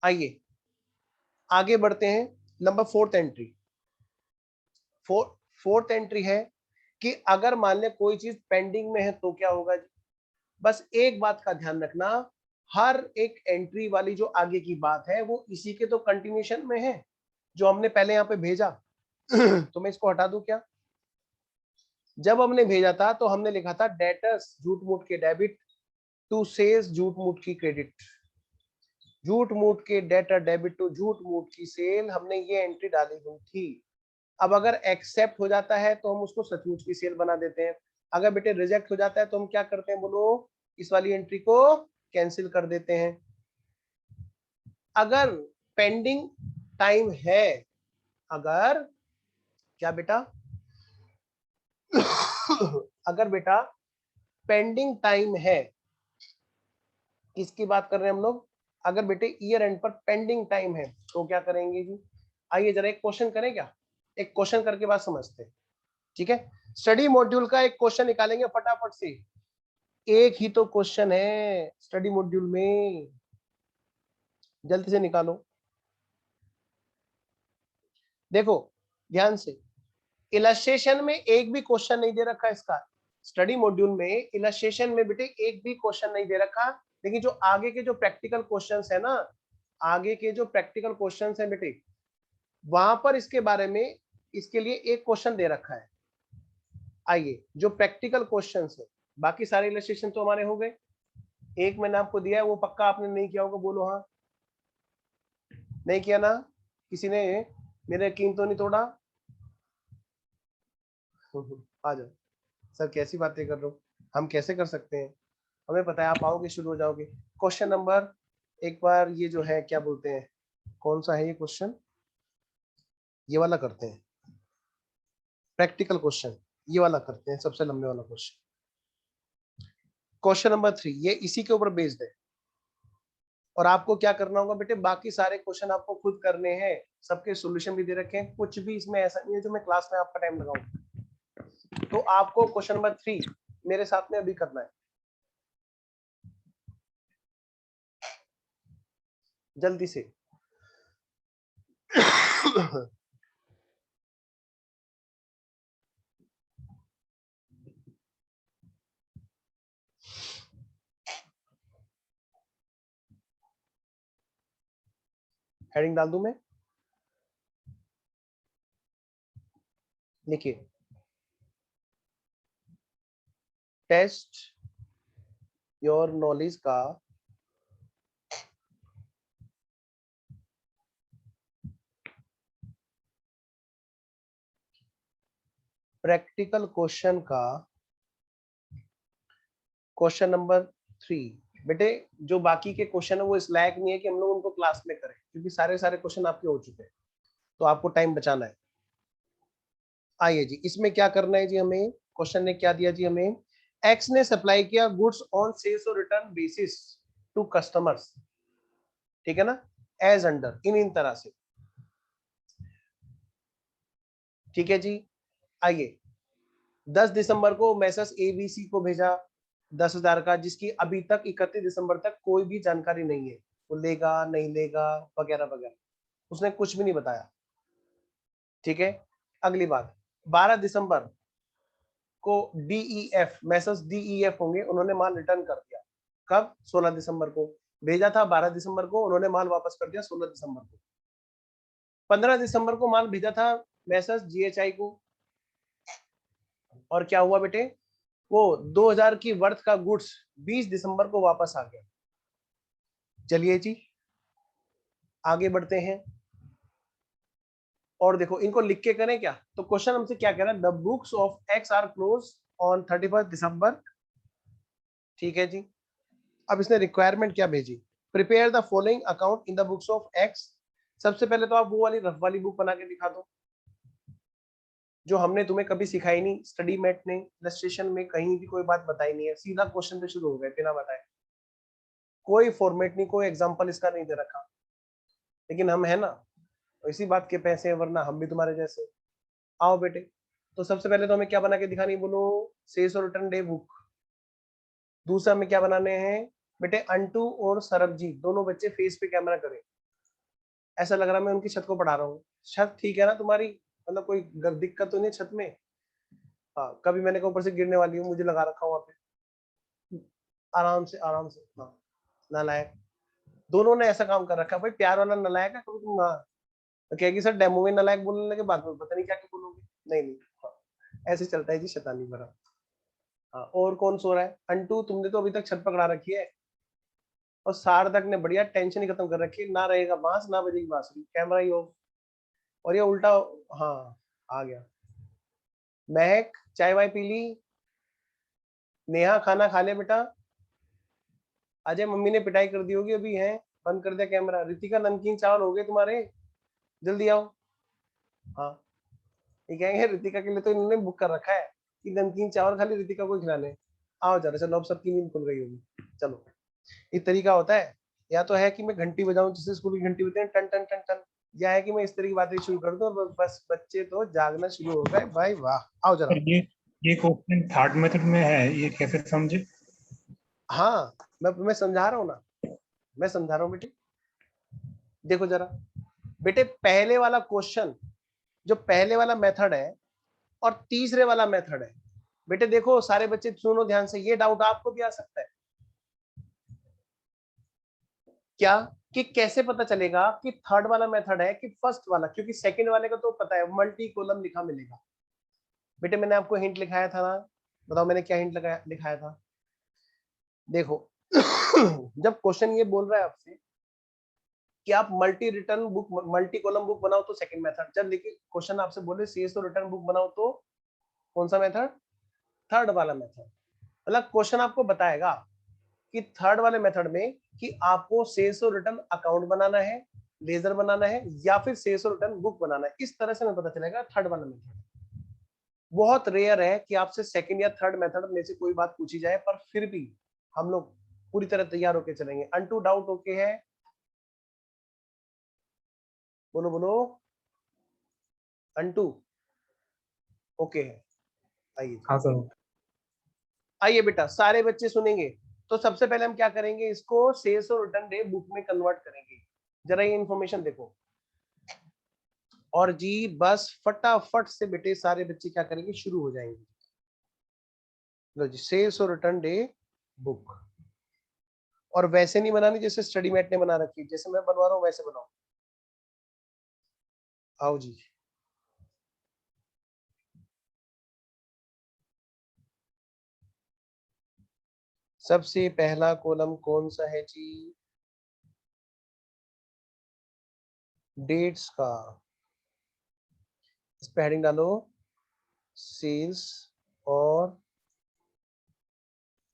आइए आगे बढ़ते हैं। Number 4th entry, fourth entry है कि अगर मान ले कोई चीज पेंडिंग में है तो क्या होगा। बस एक बात का ध्यान रखना, हर एक एंट्री वाली जो आगे की बात है वो इसी के तो कंटिन्यूशन में है जो हमने पहले यहाँ पे भेजा। तो मैं इसको हटा दूं क्या? जब हमने भेजा था तो हमने लिखा था डेटर्स झूठ मूठ के डेबिट टू सेल्स झूठ मूठ की क्रेडिट। झूठ मूठ के डेटर डेबिट टू झूठ मूठ की सेल, हमने ये एंट्री डाली हुई थी। अब अगर एक्सेप्ट हो जाता है तो हम उसको सचमुच की सेल बना देते हैं, अगर बेटे रिजेक्ट हो जाता है तो हम क्या करते हैं बोलो, इस वाली एंट्री को कैंसिल कर देते हैं। अगर पेंडिंग टाइम है, अगर क्या बेटा अगर बेटा पेंडिंग टाइम है, किसकी बात कर रहे हैं हम लोग, अगर बेटे ईयर एंड पर पेंडिंग टाइम है तो क्या करेंगे जी। आइए जरा एक क्वेश्चन करें क्या, एक क्वेश्चन करके बात समझते हैं, ठीक है। स्टडी मॉड्यूल का एक क्वेश्चन निकालेंगे फटाफट से, एक ही तो क्वेश्चन है स्टडी मॉड्यूल में, जल्दी से निकालो। देखो ध्यान से, इलस्ट्रेशन में एक भी क्वेश्चन नहीं दे रखा इसका, स्टडी मॉड्यूल में इलस्ट्रेशन में बेटे एक भी क्वेश्चन नहीं दे रखा, लेकिन जो आगे के जो प्रैक्टिकल क्वेश्चंस है ना, आगे के जो प्रैक्टिकल क्वेश्चंस है बेटे, वहां पर इसके बारे में इसके लिए एक क्वेश्चन दे रखा है। आइए जो प्रैक्टिकल क्वेश्चंस है, बाकी सारे इलस्ट्रेशन तो हमारे हो गए, एक मैंने आपको दिया है वो पक्का आपने नहीं किया होगा, बोलो हाँ। नहीं किया ना, किसी ने मेरा यकीन तो नहीं तोड़ा। आ जाओ सर, कैसी बातें कर रहे हो, हम कैसे कर सकते हैं, हमें पता है आप आओगे शुरू हो जाओगे। क्वेश्चन नंबर, एक बार ये जो है क्या बोलते हैं, कौन सा है ये क्वेश्चन, ये वाला करते हैं प्रैक्टिकल क्वेश्चन, ये वाला करते हैं सबसे लंबे वाला क्वेश्चन। क्वेश्चन नंबर 3 ये इसी के ऊपर बेस्ड है, और आपको क्या करना होगा बेटे, बाकी सारे क्वेश्चन आपको खुद करने हैं, सबके सॉल्यूशन भी दे रखे हैं, कुछ भी इसमें ऐसा नहीं है जो मैं क्लास में आपका टाइम लगाऊं। तो आपको क्वेश्चन नंबर 3 मेरे साथ में अभी करना है, जल्दी से। हेडिंग डाल दूं मैं, देखिए टेस्ट योर नॉलेज का प्रैक्टिकल क्वेश्चन का क्वेश्चन नंबर 3। बेटे जो बाकी के क्वेश्चन है वो इस लायक नहीं है कि हम लोग उनको क्लास में करें, क्योंकि सारे सारे क्वेश्चन आपके हो चुके हैं, तो आपको टाइम बचाना है। आइए जी, इसमें क्या करना है जी, हमें क्वेश्चन ने क्या दिया जी, हमें एक्स ने सप्लाई किया गुड्स ऑन सेल्स और रिटर्न बेसिस टू कस्टमर्स, ठीक है ना, एज अंडर इन तरह से, ठीक है जी। आइए 10 दिसंबर को मैसेज एबीसी को भेजा 10,000 का, जिसकी अभी तक 31 दिसंबर तक कोई भी जानकारी नहीं है, वो लेगा नहीं लेगा वगैरह वगैरह, उसने कुछ भी नहीं बताया, ठीक है। अगली बात, 12 दिसंबर को डीईएफ मैसेज डीईएफ होंगे, उन्होंने माल रिटर्न कर दिया, कब, 16 दिसंबर को भेजा था, 12 दिसंबर को उन्होंने माल वापस कर दिया 16 दिसंबर को। 15 दिसंबर को माल भेजा था मैसेज जीएचआई को, और क्या हुआ बेटे, वो 2000 की वर्थ का गुड्स 20 दिसंबर को वापस आ गया। चलिए जी आगे बढ़ते हैं, और देखो इनको लिख के करें क्या, तो क्वेश्चन हमसे क्या कह रहा है, the books of X are close on 31 दिसंबर, ठीक है जी। अब इसने रिक्वायरमेंट क्या भेजी, prepare the following account in the books of X. सबसे पहले तो आप वो वाली रफ वाली बुक बना के दिखा दो जो हमने तुम्हें कभी सिखाई नहीं, स्टडी मैट ने इलस्ट्रेशन में कहीं भी कोई बात बताई नहीं है, सीधा क्वेश्चन पे शुरू हो गए बिना बताए, कोई फॉर्मेट नहीं, कोई एग्जांपल इसका नहीं दे रखा, लेकिन हम है ना, तो इसी बात के पैसे हैं, वरना हम भी तुम्हारे जैसे। आओ बेटे, तो सबसे पहले तो हमें क्या बना के दिखानी, बोलो सेल्स और रिटर्न डे बुक। दूसरा हमें क्या बनाने हैं बेटे, अंटू और सरबजीत दोनों बच्चे फेस पे कैमरा करें, ऐसा लग रहा है मैं उनकी छत को पढ़ा रहा हूँ। छत ठीक है ना तुम्हारी, मतलब कोई दिक्कत तो नहीं छत में, हाँ कभी मैंने कहा ऊपर से गिरने वाली हूँ, मुझे लगा रखा वहां पे, आराम से आराम से, हाँ नालायक, दोनों ने ऐसा काम कर रखा है भाई, प्यार वाला नालायक है, कभी तुम हाँ तो कहेगी सर डेमो में नालायक बोलने लगे, बाद में पता नहीं क्या क्या बोलोगे, नहीं नहीं, हाँ ऐसे चलता है जी शैतानी भरा। हाँ और कौन सो रहा है, अंटू तुमने तो अभी तक छत पकड़ा रखी है, और सार्थक ने बढ़िया टेंशन ही खत्म कर रखी, ना रहेगा बांस ना बजेगी बांसुरी, कैमरा ही ऑफ। और ये उल्टा, हाँ आ गया। महक चाय वाय पी ली? नेहा खाना खा लिया बेटा? अजय मम्मी ने पिटाई कर दी होगी अभी, है बंद कर दिया कैमरा। रितिका नमकीन चावल हो गए तुम्हारे, जल्दी आओ। हाँ ये कहेंगे रितिका के लिए तो इन्होंने बुक कर रखा है कि नमकीन चावल खाली रितिका को खिलाने। आओ जरा, चलो अब सबकी नींद खुल गई होगी। चलो इस तरीका होता है, या तो है कि मैं घंटी बजाऊं जैसे स्कूल की घंटी बजती है टन टन टन टन, या है कि मैं इस तरह की बातें शुरू कर दूं और बस बच्चे तो जागना शुरू हो गए। भाई वाह, आओ जरा। सर ये क्वेश्चन थर्ड मेथड में है, ये कैसे समझे? हाँ मैं समझा रहा हूँ ना, मैं समझा रहा हूँ बेटे। देखो जरा बेटे, पहले वाला क्वेश्चन, जो पहले वाला मेथड है और तीसरे वाला मेथड है बेटे, देखो सारे बच्चे सुनो ध्यान से, ये डाउट आपको भी आ सकता है क्या, कि कैसे पता चलेगा कि थर्ड वाला मेथड है कि फर्स्ट वाला, क्योंकि सेकंड वाले का तो पता है मल्टी कॉलम लिखा मिलेगा। बेटे मैंने आपको हिंट लिखाया था ना, बताओ मैंने क्या हिंट लिखाया था? देखो जब क्वेश्चन ये बोल रहा है आपसे कि आप multi return book, multi column book बनाओ तो सेकंड मेथड, जब देखिए क्वेश्चन आपसे बोले सीएसओ रिटर्न बुक बनाओ तो कौन सा मेथड? थर्ड वाला मेथड। मतलब क्वेश्चन आपको बताएगा कि थर्ड वाले मेथड में कि आपको सेल्स और रिटर्न अकाउंट बनाना है, लेजर बनाना है, या फिर सेल्स और रिटर्न बुक बनाना है। इस तरह से हमें पता चलेगा थर्ड वाला मेथड। बहुत रेयर है कि आपसे सेकंड या थर्ड मेथड में से कोई बात पूछी जाए, पर फिर भी हम लोग पूरी तरह तैयार होके चलेंगे। अनटू डाउट ओके है? बोलो बोलो, अनटू ओके है? आइए हाँ सर। आइए बेटा, सारे बच्चे सुनेंगे। तो सबसे पहले हम क्या करेंगे, इसको सेल्स और रिटर्न डे बुक में कन्वर्ट करेंगे। जरा ये इंफॉर्मेशन देखो, और जी बस फटाफट से बेटे सारे बच्चे क्या करेंगे, शुरू हो जाएंगे। लो जी, सेल्स और रिटर्न डे बुक, और वैसे नहीं बनानी जैसे स्टडी मैट ने बना रखी, जैसे मैं बनवा रहा हूँ वैसे बनाओ। आओ जी, सबसे पहला कॉलम कौन सा है जी? डेट्स का। इस पे हेडिंग डालो सेल्स और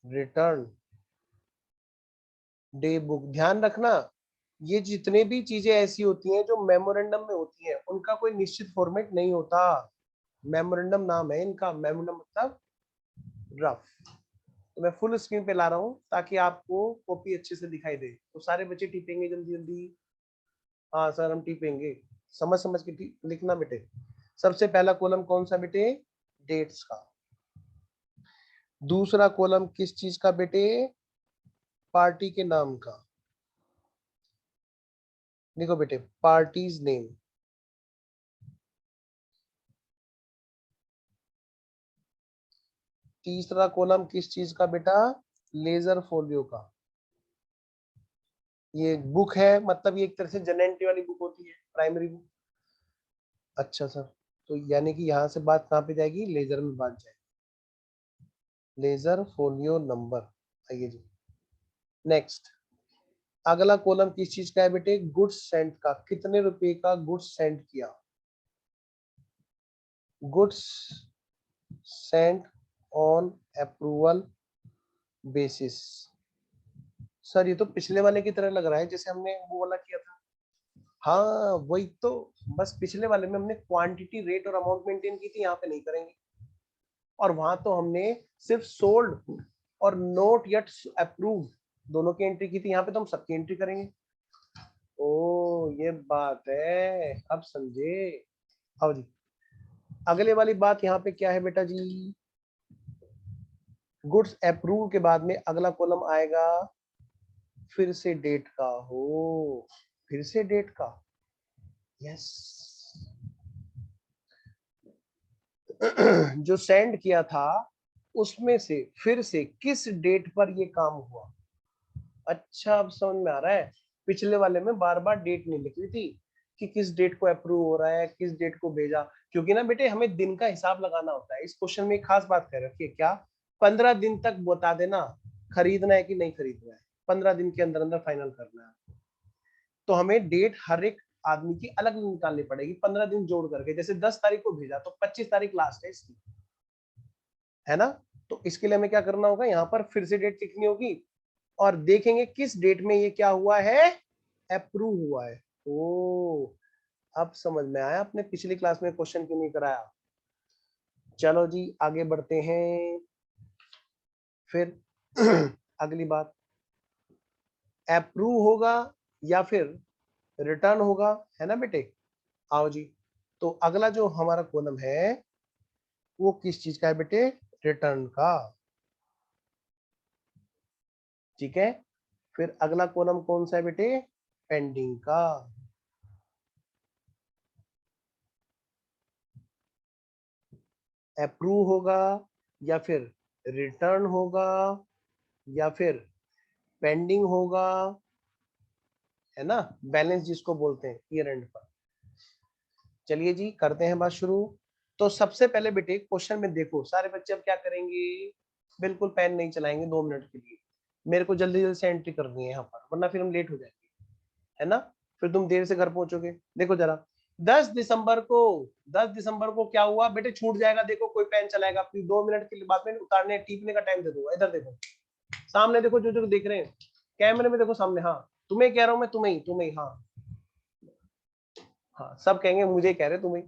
रिटर्न डे बुक। ध्यान रखना, ये जितने भी चीजें ऐसी होती हैं जो मेमोरेंडम में होती हैं, उनका कोई निश्चित फॉर्मेट नहीं होता। मेमोरेंडम नाम है इनका, मेमोरेंडम मतलब रफ। तो मैं फुल स्क्रीन पे ला रहा हूँ ताकि आपको कॉपी अच्छे से दिखाई दे। तो सारे बच्चे टिपेंगे जल्दी जल्दी। हाँ सर हम टिपेंगे, समझ समझ के लिखना बेटे। सबसे पहला कॉलम कौन सा बेटे? डेट्स का। दूसरा कॉलम किस चीज का बेटे? पार्टी के नाम का। देखो बेटे, पार्टीज नेम। तीसरा कॉलम किस चीज का बेटा? लेजर फोलियो का। ये बुक है, मतलब ये एक तरह से जनएंट्री वाली बुक होती है, प्राइमरी बुक। अच्छा सर, तो यानी कि यहाँ से बात कहाँ पे जाएगी? लेजर में बात जाएगी, लेजर फोलियो नंबर। आइए जी नेक्स्ट। अगला कॉलम किस चीज का है बेटे? गुड्स सेंट का। कितने रुपए का गुड्स सेंड किया? Goods sent on approval basis. Sir ये तो पिछले वाले की तरह लग रहा है, जैसे हमने वो वाला किया था। हाँ वही तो, बस पिछले वाले में हमने क्वांटिटी, रेट और अमाउंट मेंटेन की थी, यहाँ पे नहीं करेंगे। और वहां तो हमने सिर्फ सोल्ड और नोट येट अप्रूव दोनों की एंट्री की थी, यहाँ पे तो हम सबकी एंट्री करेंगे। ओ ये बात है, अब समझे। आओ जी, अगले वाली बात यहाँ पे क्या है बेटा जी? गुड्स अप्रूव के बाद में अगला कॉलम आएगा फिर से डेट का। हो, फिर से डेट का, यस। जो सेंड किया था उसमें से फिर से किस डेट पर ये काम हुआ। अच्छा अब समझ में आ रहा है, पिछले वाले में बार बार डेट नहीं लिख रही थी कि किस डेट को अप्रूव हो रहा है, किस डेट को भेजा। क्योंकि ना बेटे हमें दिन का हिसाब लगाना होता है। इस क्वेश्चन में एक खास बात कह रखी है क्या, 15 दिन तक बता देना खरीदना है कि नहीं खरीदना है। 15 दिन के अंदर अंदर फाइनल करना है। तो हमें डेट हर एक आदमी की अलग निकालनी पड़ेगी 15 दिन जोड़ करके। जैसे 10 तारीख को भेजा तो 25 तारीख लास्ट है इसकी, है ना। तो इसके लिए हमें क्या करना होगा, यहाँ पर फिर से डेट लिखनी होगी और देखेंगे किस डेट में ये क्या हुआ है, अप्रूव हुआ है। ओ अब समझ में आया, आपने पिछली क्लास में क्वेश्चन क्यों नहीं कराया। चलो जी आगे बढ़ते हैं। फिर अगली बात, अप्रूव होगा या फिर रिटर्न होगा, है ना बेटे। आओ जी, तो अगला जो हमारा कॉलम है वो किस चीज का है बेटे, रिटर्न का। ठीक है, फिर अगला कॉलम कौन सा है बेटे, पेंडिंग का। अप्रूव होगा या फिर रिटर्न होगा या फिर पेंडिंग होगा, है ना, बैलेंस जिसको बोलते हैं ईयर एंड पर। चलिए जी करते हैं बात शुरू। तो सबसे पहले बेटे क्वेश्चन में देखो, सारे बच्चे अब क्या करेंगे, बिल्कुल पेन नहीं चलाएंगे 2 मिनट के लिए। मेरे को जल्दी जल्दी से एंट्री करनी है यहाँ पर, वरना फिर हम लेट हो जाएंगे, है ना, फिर तुम देर से घर पहुंचोगे। देखो जरा 10 दिसंबर को क्या हुआ बेटे, छूट जाएगा। देखो कोई पेन चलाएगा अपनी 2 मिनट के लिए बाद में उतारने टीपने का टाइम दे दूंगा। इधर देखो सामने, देखो जो जो देख रहे हैं कैमरे में, देखो सामने। हाँ तुम्हें कह रहा हूँ मैं, तुम्हें हाँ हाँ सब कहेंगे मुझे कह रहे तुम्हें।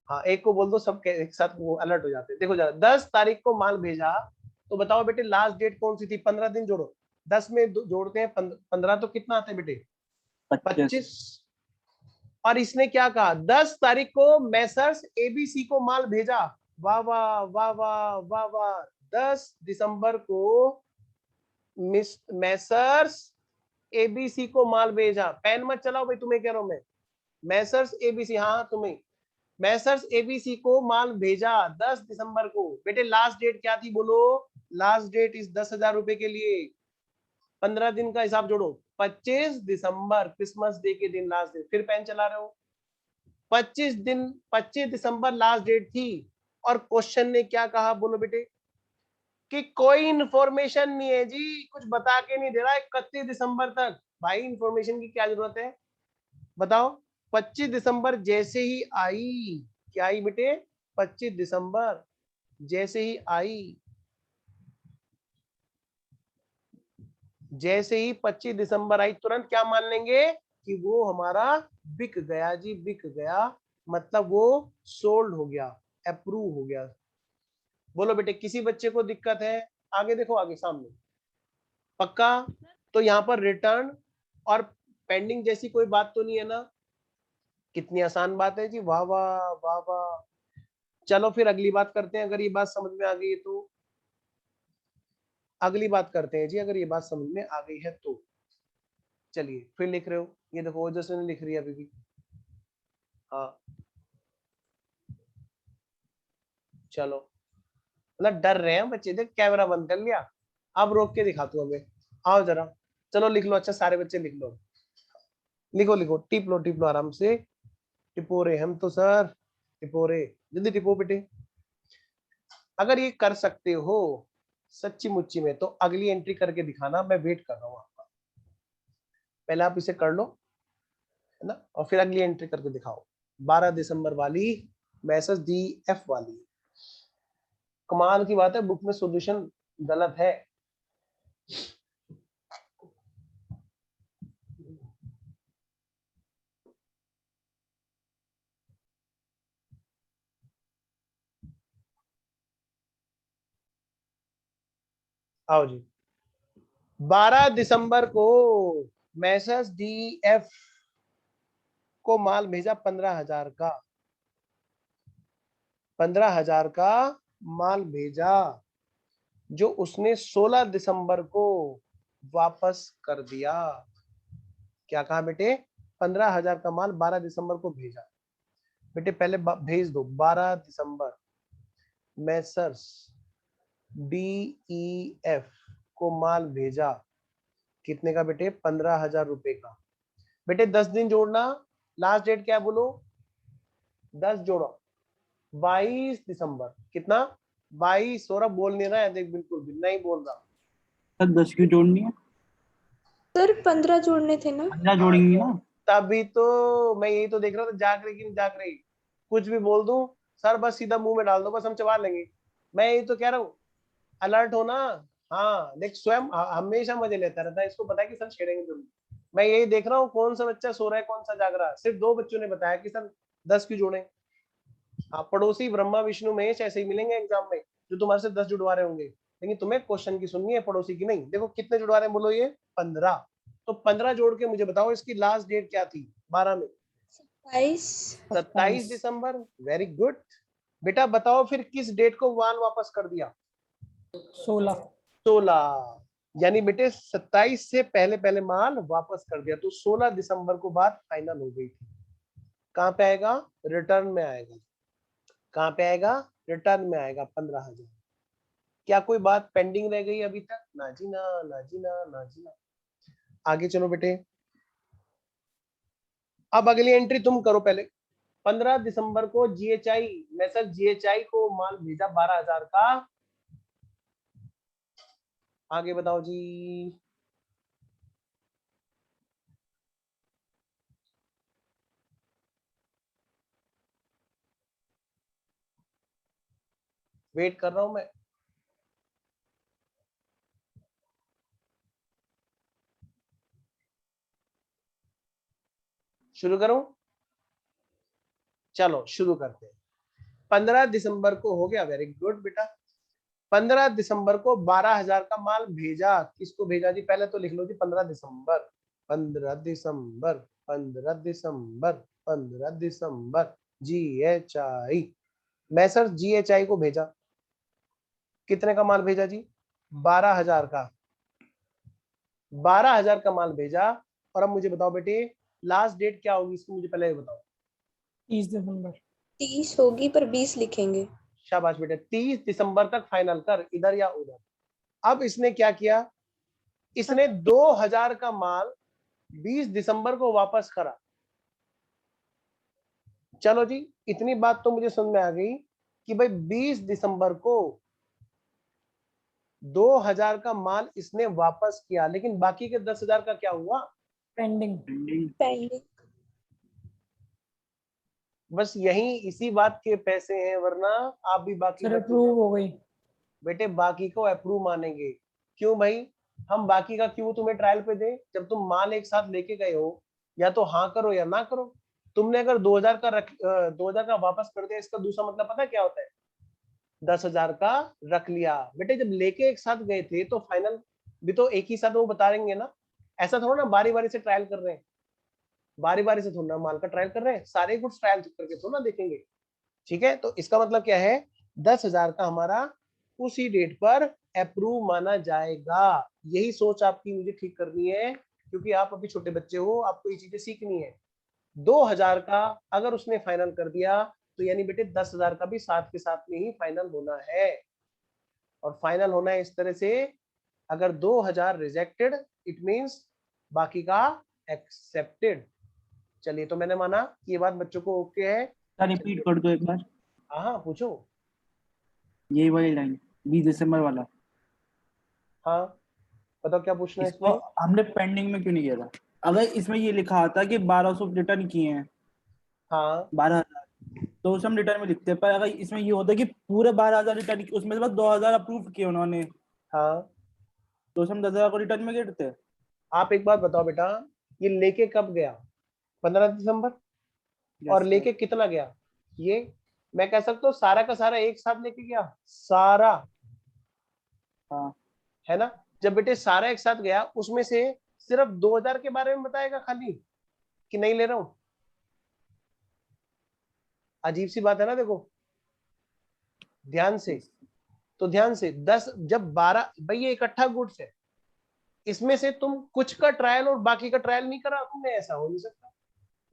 हाँ एक को बोल दो, सब एक साथ वो अलर्ट हो जाते हैं। देखो जरा 10 तारीख को माल भेजा, तो बताओ बेटे लास्ट डेट कौन सी थी। 15 दिन जोड़ो, 10 में जोड़ते हैं 15 तो कितना आता है बेटे, 25। और इसने क्या कहा, 10 तारीख को मैसर्स एबीसी को माल भेजा। वाह वाह वाह वाह वाह वाह। 10 दिसंबर को मैसर्स एबीसी को माल भेजा। पेन मत चलाओ भाई, तुम्हें कह रहा हूं मैं। मैसर्स एबीसी, हाँ तुम्हें, मैसर्स एबीसी को माल भेजा 10 दिसंबर को। बेटे लास्ट डेट क्या थी बोलो, लास्ट डेट इस 10,000 रुपए के लिए। 15 दिन का हिसाब जोड़ो, 25 दिसंबर क्रिसमस डे के दिन लास्ट डेट। फिर पेन चला रहे हो, 25 दिसंबर लास्ट डेट थी। और क्वेश्चन ने क्या कहा बोलो बेटे, कि कोई इंफॉर्मेशन नहीं है जी, कुछ बता के नहीं दे रहा है 31 दिसंबर तक। भाई इंफॉर्मेशन की क्या जरूरत है बताओ। 25 दिसंबर जैसे ही आई, क्या आई बेटे, 25 दिसंबर जैसे ही आई, जैसे ही 25 दिसंबर आई, तुरंत क्या मान लेंगे कि वो हमारा बिक गया जी, बिक गया। मतलब वो सोल्ड हो गया, अप्रूव हो गया। बोलो बेटे किसी बच्चे को दिक्कत है, आगे देखो, आगे सामने पक्का। तो यहाँ पर रिटर्न और पेंडिंग जैसी कोई बात तो नहीं है ना। कितनी आसान बात है जी, वाह वाह वाह वाह। चलो फिर अगली बात करते हैं, अगर ये बात समझ में आ गई है तो। अगली बात करते हैं जी, अगर ये बात समझ में आ गई है तो। चलिए फिर लिख रहे हो, ये देखो ओजस्विनी लिख रही है अभी भी। हाँ चलो, मतलब डर रहे हैं बच्चे, देख कैमरा बंद कर लिया। अब रोक के दिखा तू हमें, आओ जरा, चलो लिख लो। अच्छा सारे बच्चे लिख लो, लिखो लिखो, टिप लो आराम से। टिपो रहे हम तो सर, टिपो रहे, जल्दी टिपो बेटे। अगर ये कर सकते हो सच्ची मुच्ची में, तो अगली एंट्री करके दिखाना, मैं वेट कर रहा हूँ आपका। पहले आप इसे कर लो, है ना, और फिर अगली एंट्री करके दिखाओ। 12 दिसंबर वाली, मैसेज डी एफ वाली। कमाल की बात है, बुक में सॉल्यूशन गलत है। आओ जी, 12 दिसंबर को मैसेज डी एफ को माल भेजा 15,000 का, 15,000 का माल भेजा, जो उसने 16 दिसंबर को वापस कर दिया। क्या कहा बेटे, 15,000 का माल 12 दिसंबर को भेजा। बेटे पहले भेज दो, 12 दिसंबर मैसर्स DEF को माल भेजा, कितने का बेटे, 15,000 रुपए का। बेटे 10 दिन जोड़ना, लास्ट डेट क्या है बोलो, 10 जोड़ो, 22 दिसंबर। कितना, 22। सौरभ बोल नहीं रहा है, देख बिल्कुल भी नहीं बोल रहा। 10 क्यों जोड़नी है? सर 15 जोड़ने थे ना? 15 जोड़ेंगी ना? तभी तो मैं यही तो देख रहा था, जाग रही कि नहीं जाग रही। कुछ भी बोल दूं सर, बस सीधा मुंह में डाल दो, बस हम चबा लेंगे। मैं यही तो कह रहा हूँ, अलर्ट हो ना। हाँ देख, स्वयं हमेशा मजे लेता रहता है, इसको पता है कि सर छेड़ेंगे जरूर। मैं यही देख रहा हूँ कौन सा बच्चा सो रहा है कौन सा जाग रहा है। सिर्फ 2 बच्चों ने बताया कि सर 10 क्यों जोड़े। हाँ, पड़ोसी ब्रह्मा विष्णु महेश ऐसे ही मिलेंगे एग्जाम में, जो तुम्हारे से 10 जुड़वा रहे होंगे। लेकिन तुम्हें क्वेश्चन की सुननी है, पड़ोसी की नहीं। देखो कितने जुड़वा रहे हैं, बोलो ये 15। तो 15 जोड़ के मुझे बताओ इसकी लास्ट डेट क्या थी 12 में? 27 दिसंबर। वेरी गुड बेटा। बताओ फिर किस डेट को माल वापस कर दिया? 16। यानी बेटे 27 से पहले पहले माल वापस कर दिया, तो 16 दिसंबर को बात फाइनल हो गई थी। कहां पे आएगा? रिटर्न में आएगा। कहां पे आएगा? रिटर्न में आएगा 15,000। क्या कोई बात पेंडिंग रह गई अभी तक? ना जी ना, ना जी ना, ना जी ना। आगे चलो बेटे। अब अगली एंट्री तुम करो पहले। 15 दिसंबर को जीएचआई मैसेज जीएचआई को माल भेजा 12,000 का। आगे बताओ जी। वेट कर रहा हूं मैं। शुरू करूं? चलो शुरू करते हैं। 15 दिसंबर को हो गया। वेरी गुड बेटा। 15 दिसंबर को 12,000 का माल भेजा। किसको भेजा जी? पहले तो लिख लो जी 15 दिसंबर। 15 दिसंबर, 15 दिसंबर, 15 दिसंबर। जीएचआई मैसर जीएचआई को भेजा। कितने का माल भेजा जी? 12,000 का। 12,000 का माल भेजा। और अब मुझे बताओ बेटे, लास्ट डेट क्या होगी इसकी? मुझे पहले ये बताओ। 30 होगी पर 20 लिखेंगे। शाबाश बेटे, 30 दिसंबर तक फाइनल कर, इधर या उधर। अब इसने क्या किया? इसने 2,000 का माल 20 दिसंबर को वापस करा। चलो जी, इतनी बात तो मुझे समझ में आ गई कि भाई 20 दिसंबर को 2,000 का माल इसने वापस किया, लेकिन बाकी के 10,000 का क्या हुआ? पेंडिंग। पेंडिंग। बस यही इसी बात के पैसे हैं, वरना आप भी बाकी अप्रूव हो गई। बेटे बाकी को अप्रूव मानेंगे। क्यों भाई? हम बाकी का क्यों तुम्हें ट्रायल पे दें? जब तुम माल एक साथ लेके गए हो, या तो हाँ करो या ना करो। तुमने अगर 2,000 का 2,000 का वापस कर दिया, इसका दूसरा मतलब पता है क्या होता है? 10,000 का रख लिया। बेटे जब लेके एक साथ गए थे तो फाइनल भी तो एक ही साथ वो बता देंगे ना। ऐसा थोड़ा ना बारी बारी से ट्रायल कर रहे हैं। बारी बारी से थोड़ा माल का ट्रायल कर रहे हैं, सारे गुड्स ट्रायल करके थोड़ा देखेंगे। ठीक है, तो इसका मतलब क्या है? 10,000 का हमारा उसी डेट पर अप्रूव माना जाएगा। यही सोच आपकी मुझे ठीक करनी है, क्योंकि आप अभी छोटे बच्चे हो, आपको ये चीजें सीखनी है। 2,000 का अगर उसने फाइनल कर दिया, तो यानी बेटे 10,000 का भी साथ के साथ में ही फाइनल होना है। और फाइनल होना है इस तरह से, अगर 2,000 रिजेक्टेड, इट मींस बाकी का एक्सेप्टेड। चलिए, तो मैंने माना कि ये बात बच्चों को ओके है। रिपीट कर दो एक बार। हाँ पूछो। ये वाली लाइन 20 दिसंबर वाला। हाँ बताओ क्या पूछना है इसको इसमें? हमने पेंडिंग में क्यों नहीं किया था? अगर इसमें ये लिखा था कि 1200 रिटर्न किए हैं, हाँ 12,000, तो उसे हम रिटर्न में लिखते हैं। पर अगर इसमें ये होता है कि पूरे 12,000 रिटर्न, उसमें से बस 2,000 अप्रूव किए उन्होंने, हाँ। तो उसे हम 10,000 को रिटर्न में गिरते हैं। आप एक बात बताओ बेटा, ये लेके कब गया? 15 दिसंबर। और यस लेके कितना गया? ये मैं कह सकता हूँ सारा का सारा एक साथ लेके गया, सारा। हाँ। है ना? जब बेटे सारा एक साथ गया, उसमें से सिर्फ 2,000 के बारे में बताएगा खाली, कि नहीं ले रहा हूं? अजीब सी बात है ना। देखो ध्यान से, तो ध्यान से 10 जब 12 भाई ये इकट्ठा गुड्स है, इसमें से तुम कुछ का ट्रायल और बाकी का ट्रायल नहीं करा तुमने, ऐसा हो नहीं सकता।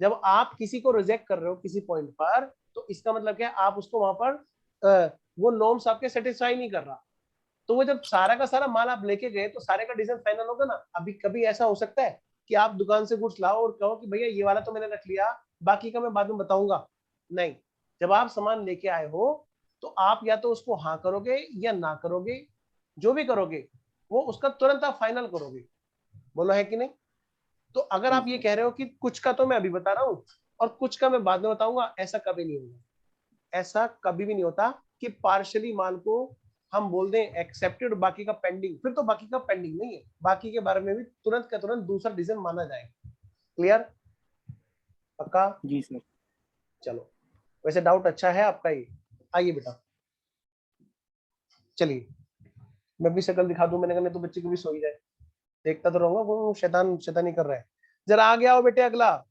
जब आप किसी को रिजेक्ट कर रहे हो किसी पॉइंट पर, तो इसका मतलब क्या है? आप उसको वहां पर वो नॉर्म्स आपके सेटिस्फाई नहीं कर रहा। तो वो जब सारा का सारा माल आप लेके गए, तो सारे का डिसीजन फाइनल होगा ना। अभी कभी ऐसा हो सकता है कि आप दुकान से गुड्स लाओ और कहो कि भैया ये वाला तो मैंने रख लिया, बाकी का मैं बाद में बताऊंगा? नहीं। जब आप सामान लेके आए हो, तो आप या तो उसको हाँ करोगे या ना करोगे। जो भी करोगे वो उसका तुरंत आप फाइनल करोगे। बोलो है कि नहीं? तो अगर आप ये कह रहे हो कि कुछ का तो मैं अभी बता रहा हूँ और कुछ का मैं बाद में बताऊंगा, ऐसा कभी नहीं होगा। ऐसा कभी भी नहीं होता कि पार्शियली माल को हम बोल दें एक्सेप्टेड, बाकी का पेंडिंग, फिर तो बाकी का पेंडिंग नहीं है, बाकी के बारे में भी तुरंत का तुरंत दूसरा डिसीजन माना जाएगा। क्लियर? पक्का? जी सर। चलो, वैसे डाउट अच्छा है आपका ये। आइए बेटा, चलिए मैं भी शक्ल दिखा दूं, मैंने कहा तो बच्चे को भी सो ही जाए, देखता तो रहूंगा वो शैतान शैतानी कर रहा है। जरा आगे आओ बेटे, अगला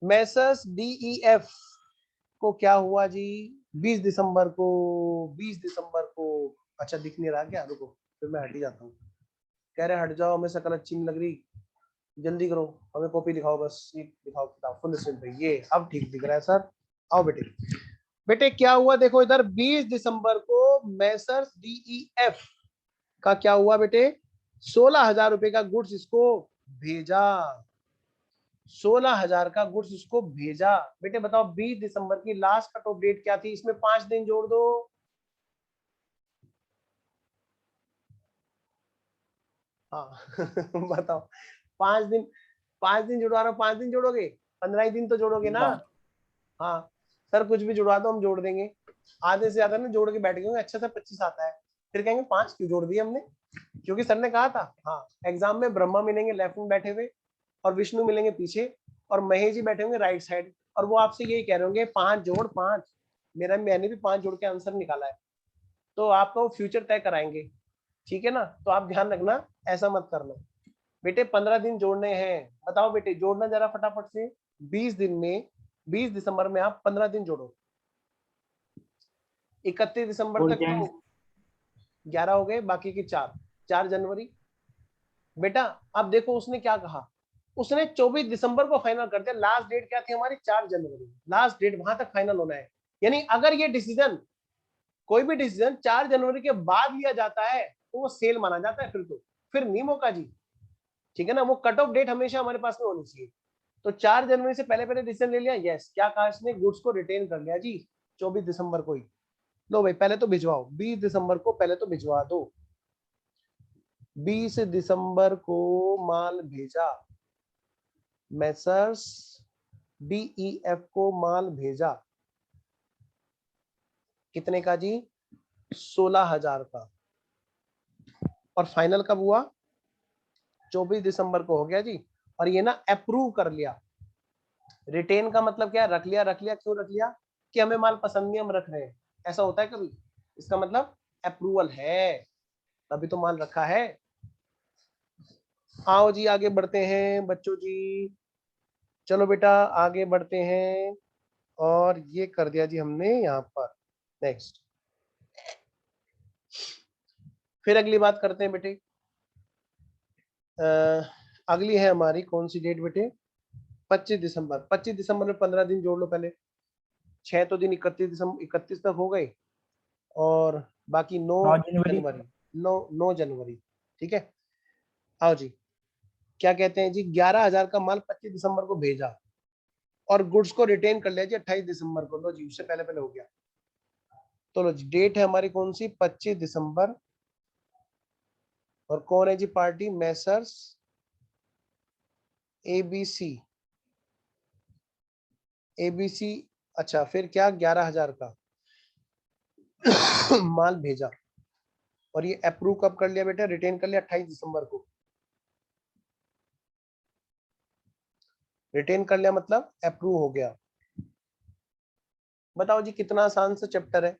मैसर्स DEF को क्या हुआ जी 20 दिसंबर को। 20 दिसंबर को, अच्छा दिख नहीं रहा क्या? रुको फिर मैं हट ही जाता हूँ। कह रहे हट जाओ, हमें शक्ल अच्छी नहीं लग रही, जल्दी करो, हमें कॉपी दिखाओ, बस ये दिखाओ किताब फुल स्क्रीन पे। ये अब ठीक दिख रहा है सर। आओ बेटे, बेटे क्या हुआ देखो इधर, 20 दिसंबर को मैसर्स DEF का क्या हुआ बेटे, 16,000 रुपए का गुड्स इसको भेजा। 16,000 का गुड्स इसको भेजा। बेटे बताओ 20 दिसंबर की लास्ट कट ऑफ डेट क्या थी? इसमें 5 दिन जोड़ दो। हाँ बताओ, 5 दिन, 5 दिन जुड़वा रहा हूं, 5 दिन जोड़ोगे? 15 ही दिन तो जोड़ोगे ना? हाँ सर कुछ भी जुड़वा दो हम जोड़ देंगे। आधे से ज्यादा ना जोड़ के बैठ गए, अच्छा सा 25 आता है, फिर कहेंगे 5 क्यों जोड़ दिए हमने? क्योंकि सर ने कहा था। हाँ, एग्जाम में ब्रह्मा मिलेंगे लेफ्ट में बैठे हुए और विष्णु मिलेंगे पीछे और महेश जी बैठे होंगे राइट साइड, और वो आपसे यही कह रहे होंगे 5 जोड़ 5। मैंने भी 5 जोड़ के आंसर निकाला है, तो आपका वो फ्यूचर तय कराएंगे, ठीक है ना? तो आप ध्यान रखना, ऐसा मत करना बेटे। 15 दिन जोड़ने हैं, बताओ बेटे जोड़ना जरा फटाफट से। 20 दिन में, 20 दिसंबर में आप 15 दिन जोड़ो। 31 दिसंबर तक तो 11 हो गए, बाकी की 4 जनवरी। बेटा अब देखो उसने क्या कहा, उसने 24 दिसंबर को फाइनल कर दिया। लास्ट डेट क्या थी हमारी? 4 जनवरी, लास्ट डेट, वहां तक फाइनल होना है। यानी अगर ये डिसीजन, कोई भी डिसीजन 4 जनवरी के बाद लिया जाता है तो वो सेल माना जाता है, फिर तो फिर नहीं मौका जी, ठीक है ना? वो कट ऑफ डेट हमेशा हमारे पास में होनी चाहिए। तो 4 जनवरी से पहले पहले डिसीजन ले लिया, यस। क्या कहा इसने? गुड्स को रिटेन कर लिया जी 24 दिसंबर को ही। लो भाई पहले तो भिजवाओ, 20 दिसंबर को पहले तो भिजवा दो। 20 दिसंबर को माल भेजा, मैसर्स DEF को माल भेजा, कितने का जी? 16,000 का। और फाइनल कब हुआ? 24 दिसंबर को हो गया जी। और ये ना अप्रूव कर लिया। रिटेन का मतलब क्या है? रख लिया। रख लिया क्यों रख लिया? कि हमें माल पसंद नहीं, हम रख रहे हैं, ऐसा होता है कभी? इसका मतलब अप्रूवल है, तभी तो माल रखा है। आओ जी आगे बढ़ते हैं बच्चों जी, चलो बेटा आगे बढ़ते हैं। और ये कर दिया जी हमने यहाँ पर। नेक्स्ट, फिर अगली बात करते हैं बेटे। अगली है हमारी कौन सी डेट बेटे? 25 दिसंबर। 25 दिसंबर में 15 दिन जोड़ लो पहले। 6 तो दिन 31 दिसंबर 31 तक हो गए, और बाकी 9 9 जनवरी। जनवरी। 9 जनवरी, ठीक है। आओ जी, क्या कहते हैं जी? 11,000 का माल 25 दिसंबर को भेजा और गुड्स को रिटेन कर लिया जी 28 दिसंबर को। लो जी, उससे पहले पहले हो गया। तो लो जी, डेट है हमारी कौन सी? 25 दिसंबर। और कौन है जी पार्टी? Messrs ABC। ABC, अच्छा फिर क्या? 11,000 का माल भेजा और ये अप्रूव कब कर लिया बेटा? रिटेन कर लिया 28 दिसंबर को। रिटेन कर लिया मतलब अप्रूव हो गया। बताओ जी कितना आसान सा चैप्टर है।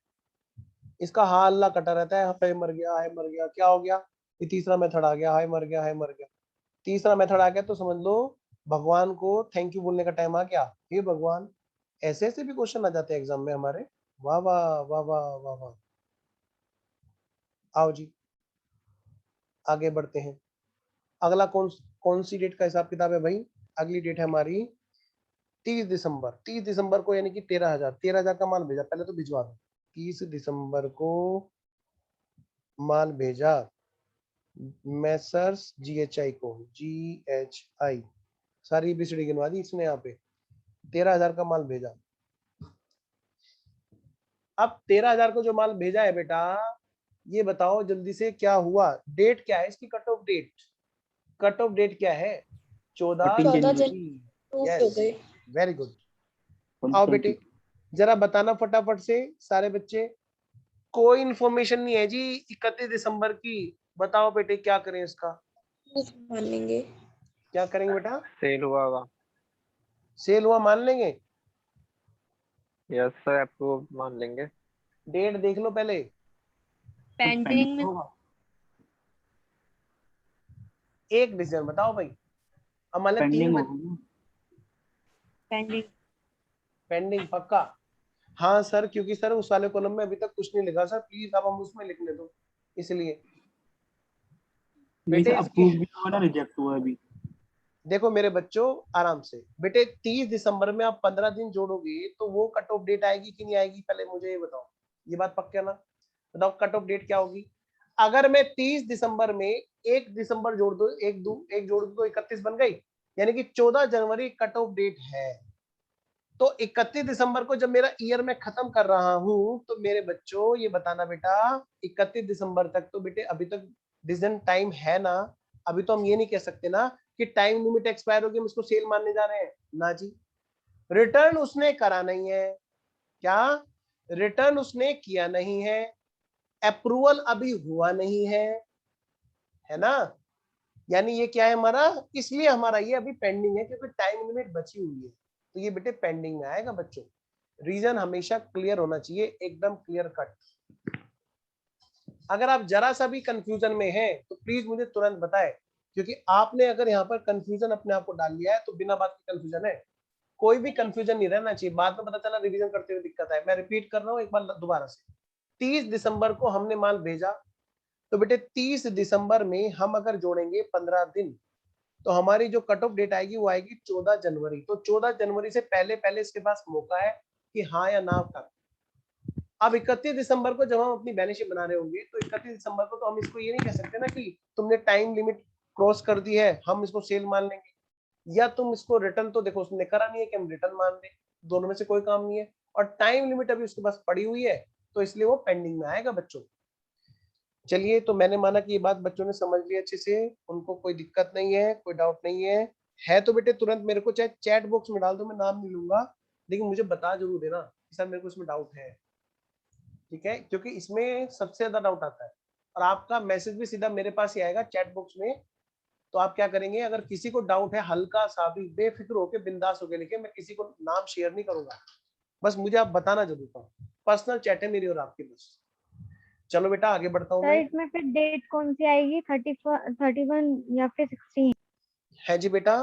इसका हा अल्लाह कटा रहता है, हाय मर गया, हाय मर गया, क्या हो गया? ये तीसरा मेथड आ गया, हाय मर गया, हाय मर गया। तीसरा मेथड आ गया तो समझ लो भगवान को थैंक यू बोलने का टाइम आ गया। हे भगवान, ऐसे ऐसे भी क्वेश्चन आ जाते हैं एग्जाम में हमारे। वाह वाह वाह वाह वाह वाह। आओ जी आगे बढ़ते हैं। अगला कौन कौन सी डेट का हिसाब किताब है भाई? अगली डेट है हमारी 30 दिसंबर। 30 दिसंबर को यानी कि 13,000 का माल भेजा, पहले तो भिजवा दो। 30 दिसंबर को माल भेजा मैसर्स GHI को, GHI, सारी बिसड़ी गिनवा दी इसने यहाँ पे। 13,000 का माल भेजा। अब 13,000 को जो माल भेजा है बेटा, ये बताओ जल्दी से क्या हुआ? डेट क्या है इसकी? Cut off date cut off date क्या है? 14 14 जनवरी। Approved हो गए। Very good. आओ बेटे जरा बताना फटाफट से सारे बच्चे, कोई इंफॉर्मेशन नहीं है जी 31 दिसंबर की। बताओ बेटे क्या करें इसका? Approved मान लेंगे। क्या करेंगे बेटा? सेल हुआ होगा। सेल हुआ मान लेंगे? यस सर, अप्रूव मान लेंगे। डेट देख लो पहले। पेंडिंग में 1 दिसंबर बताओ भाई। अब मान लें पेंडिंग 3 होगा। पेंडिंग पेंडिंग पक्का? हाँ सर, क्योंकि सर उस वाले कॉलम में अभी तक कुछ नहीं लिखा सर, प्लीज अब हम उसमें लिखने दो इसलिए। बेटे इसकी अप्रूव भी हुआ ना, रिजेक्ट हुआ अभी। देखो मेरे बच्चों आराम से बेटे, 30 दिसंबर में आप 15 दिन जोड़ोगे तो वो कट ऑफ डेट आएगी कि नहीं आएगी? पहले मुझे ये बताओ, ये बात पक्का ना? बताओ कट ऑफ डेट क्या होगी? अगर मैं 30 दिसंबर में 1 दिसंबर जोड़ दो, एक जोड़ दो तो 31 बन गई, यानी कि 14 जनवरी कट ऑफ डेट है। तो 31 दिसंबर को जब मेरा ईयर मैं खत्म कर रहा हूं तो मेरे बच्चों ये बताना बेटा, 31 दिसंबर तक तो बेटे अभी तक डिसीजन टाइम है ना? अभी तो हम ये नहीं कह सकते ना कि टाइम लिमिट एक्सपायर हो गई हम इसको सेल मानने जा रहे हैं ना जी। रिटर्न उसने करा नहीं है। क्या? रिटर्न उसने किया नहीं है, अप्रूवल अभी हुआ नहीं है ना? यानी ये क्या है हमारा, इसलिए हमारा ये अभी पेंडिंग है क्योंकि टाइम लिमिट बची हुई है, तो ये बेटे पेंडिंग में आएगा बच्चों। रीजन हमेशा क्लियर होना चाहिए, एकदम क्लियर कट। अगर आप जरा सा भी कंफ्यूजन में हैं तो प्लीज मुझे तुरंत बताएं, क्योंकि आपने अगर यहाँ पर कंफ्यूजन अपने आप को डाल लिया है तो बिना बात के कंफ्यूजन है। कोई भी कंफ्यूजन नहीं रहना चाहिए, बाद में पता चला रिवीजन करते हुए दिक्कत है। मैं रिपीट कर रहा हूँ एक बार दोबारा से। 30 दिसंबर को हमने माल भेजा, तो बेटे 30 दिसंबर में हम अगर जोड़ेंगे 15 दिन तो हमारी जो कट ऑफ डेट आएगी वो आएगी 14 जनवरी। तो 14 जनवरी से पहले पहले इसके पास मौका है कि हाँ या ना कर। अब 31 दिसंबर को जब हम अपनी बैलेंस शीट बना रहे होंगे तो 31 दिसंबर को तो हम इसको ये नहीं कह सकते ना कि तुमने टाइम लिमिट क्रॉस कर दी है हम इसको सेल मान लेंगे, या तुम इसको रिटर्न तो देखो उसने करा नहीं है कि हम रिटर्न मान लें, दोनों में से कोई काम नहीं है। और टाइम लिमिट अभी उसके पास पड़ी हुई है तो इसलिए वो पेंडिंग में आएगा बच्चों। चलिए, तो मैंने माना कि ये बात बच्चों ने समझ ली अच्छे से, उनको कोई दिक्कत नहीं है, कोई डाउट नहीं है तो बेटे तुरंत मेरे को चाहे चैट बॉक्स में डाल दो, मैं नाम नहीं लूंगा, लेकिन मुझे बता जरूर देना कि सर मेरे को इसमें डाउट है। ठीक है, क्योंकि इसमें सबसे ज्यादा डाउट आता है और आपका मैसेज भी सीधा मेरे पास ही आएगा चैट बॉक्स में। तो आप क्या करेंगे, अगर किसी को डाउट है हल्का सा भी, बेफिक्र होकर बिंदास होकर लिखे, मैं किसी को नाम शेयर नहीं करूंगा, बस मुझे आप बताना जरूर था। पर्सनल चैट है मेरी और आपकी बस। चलो बेटा आगे बढ़ता हूँ सर मैं। इसमें फिर डेट कौन सी आएगी, 31 या फिर 16? है जी बेटा,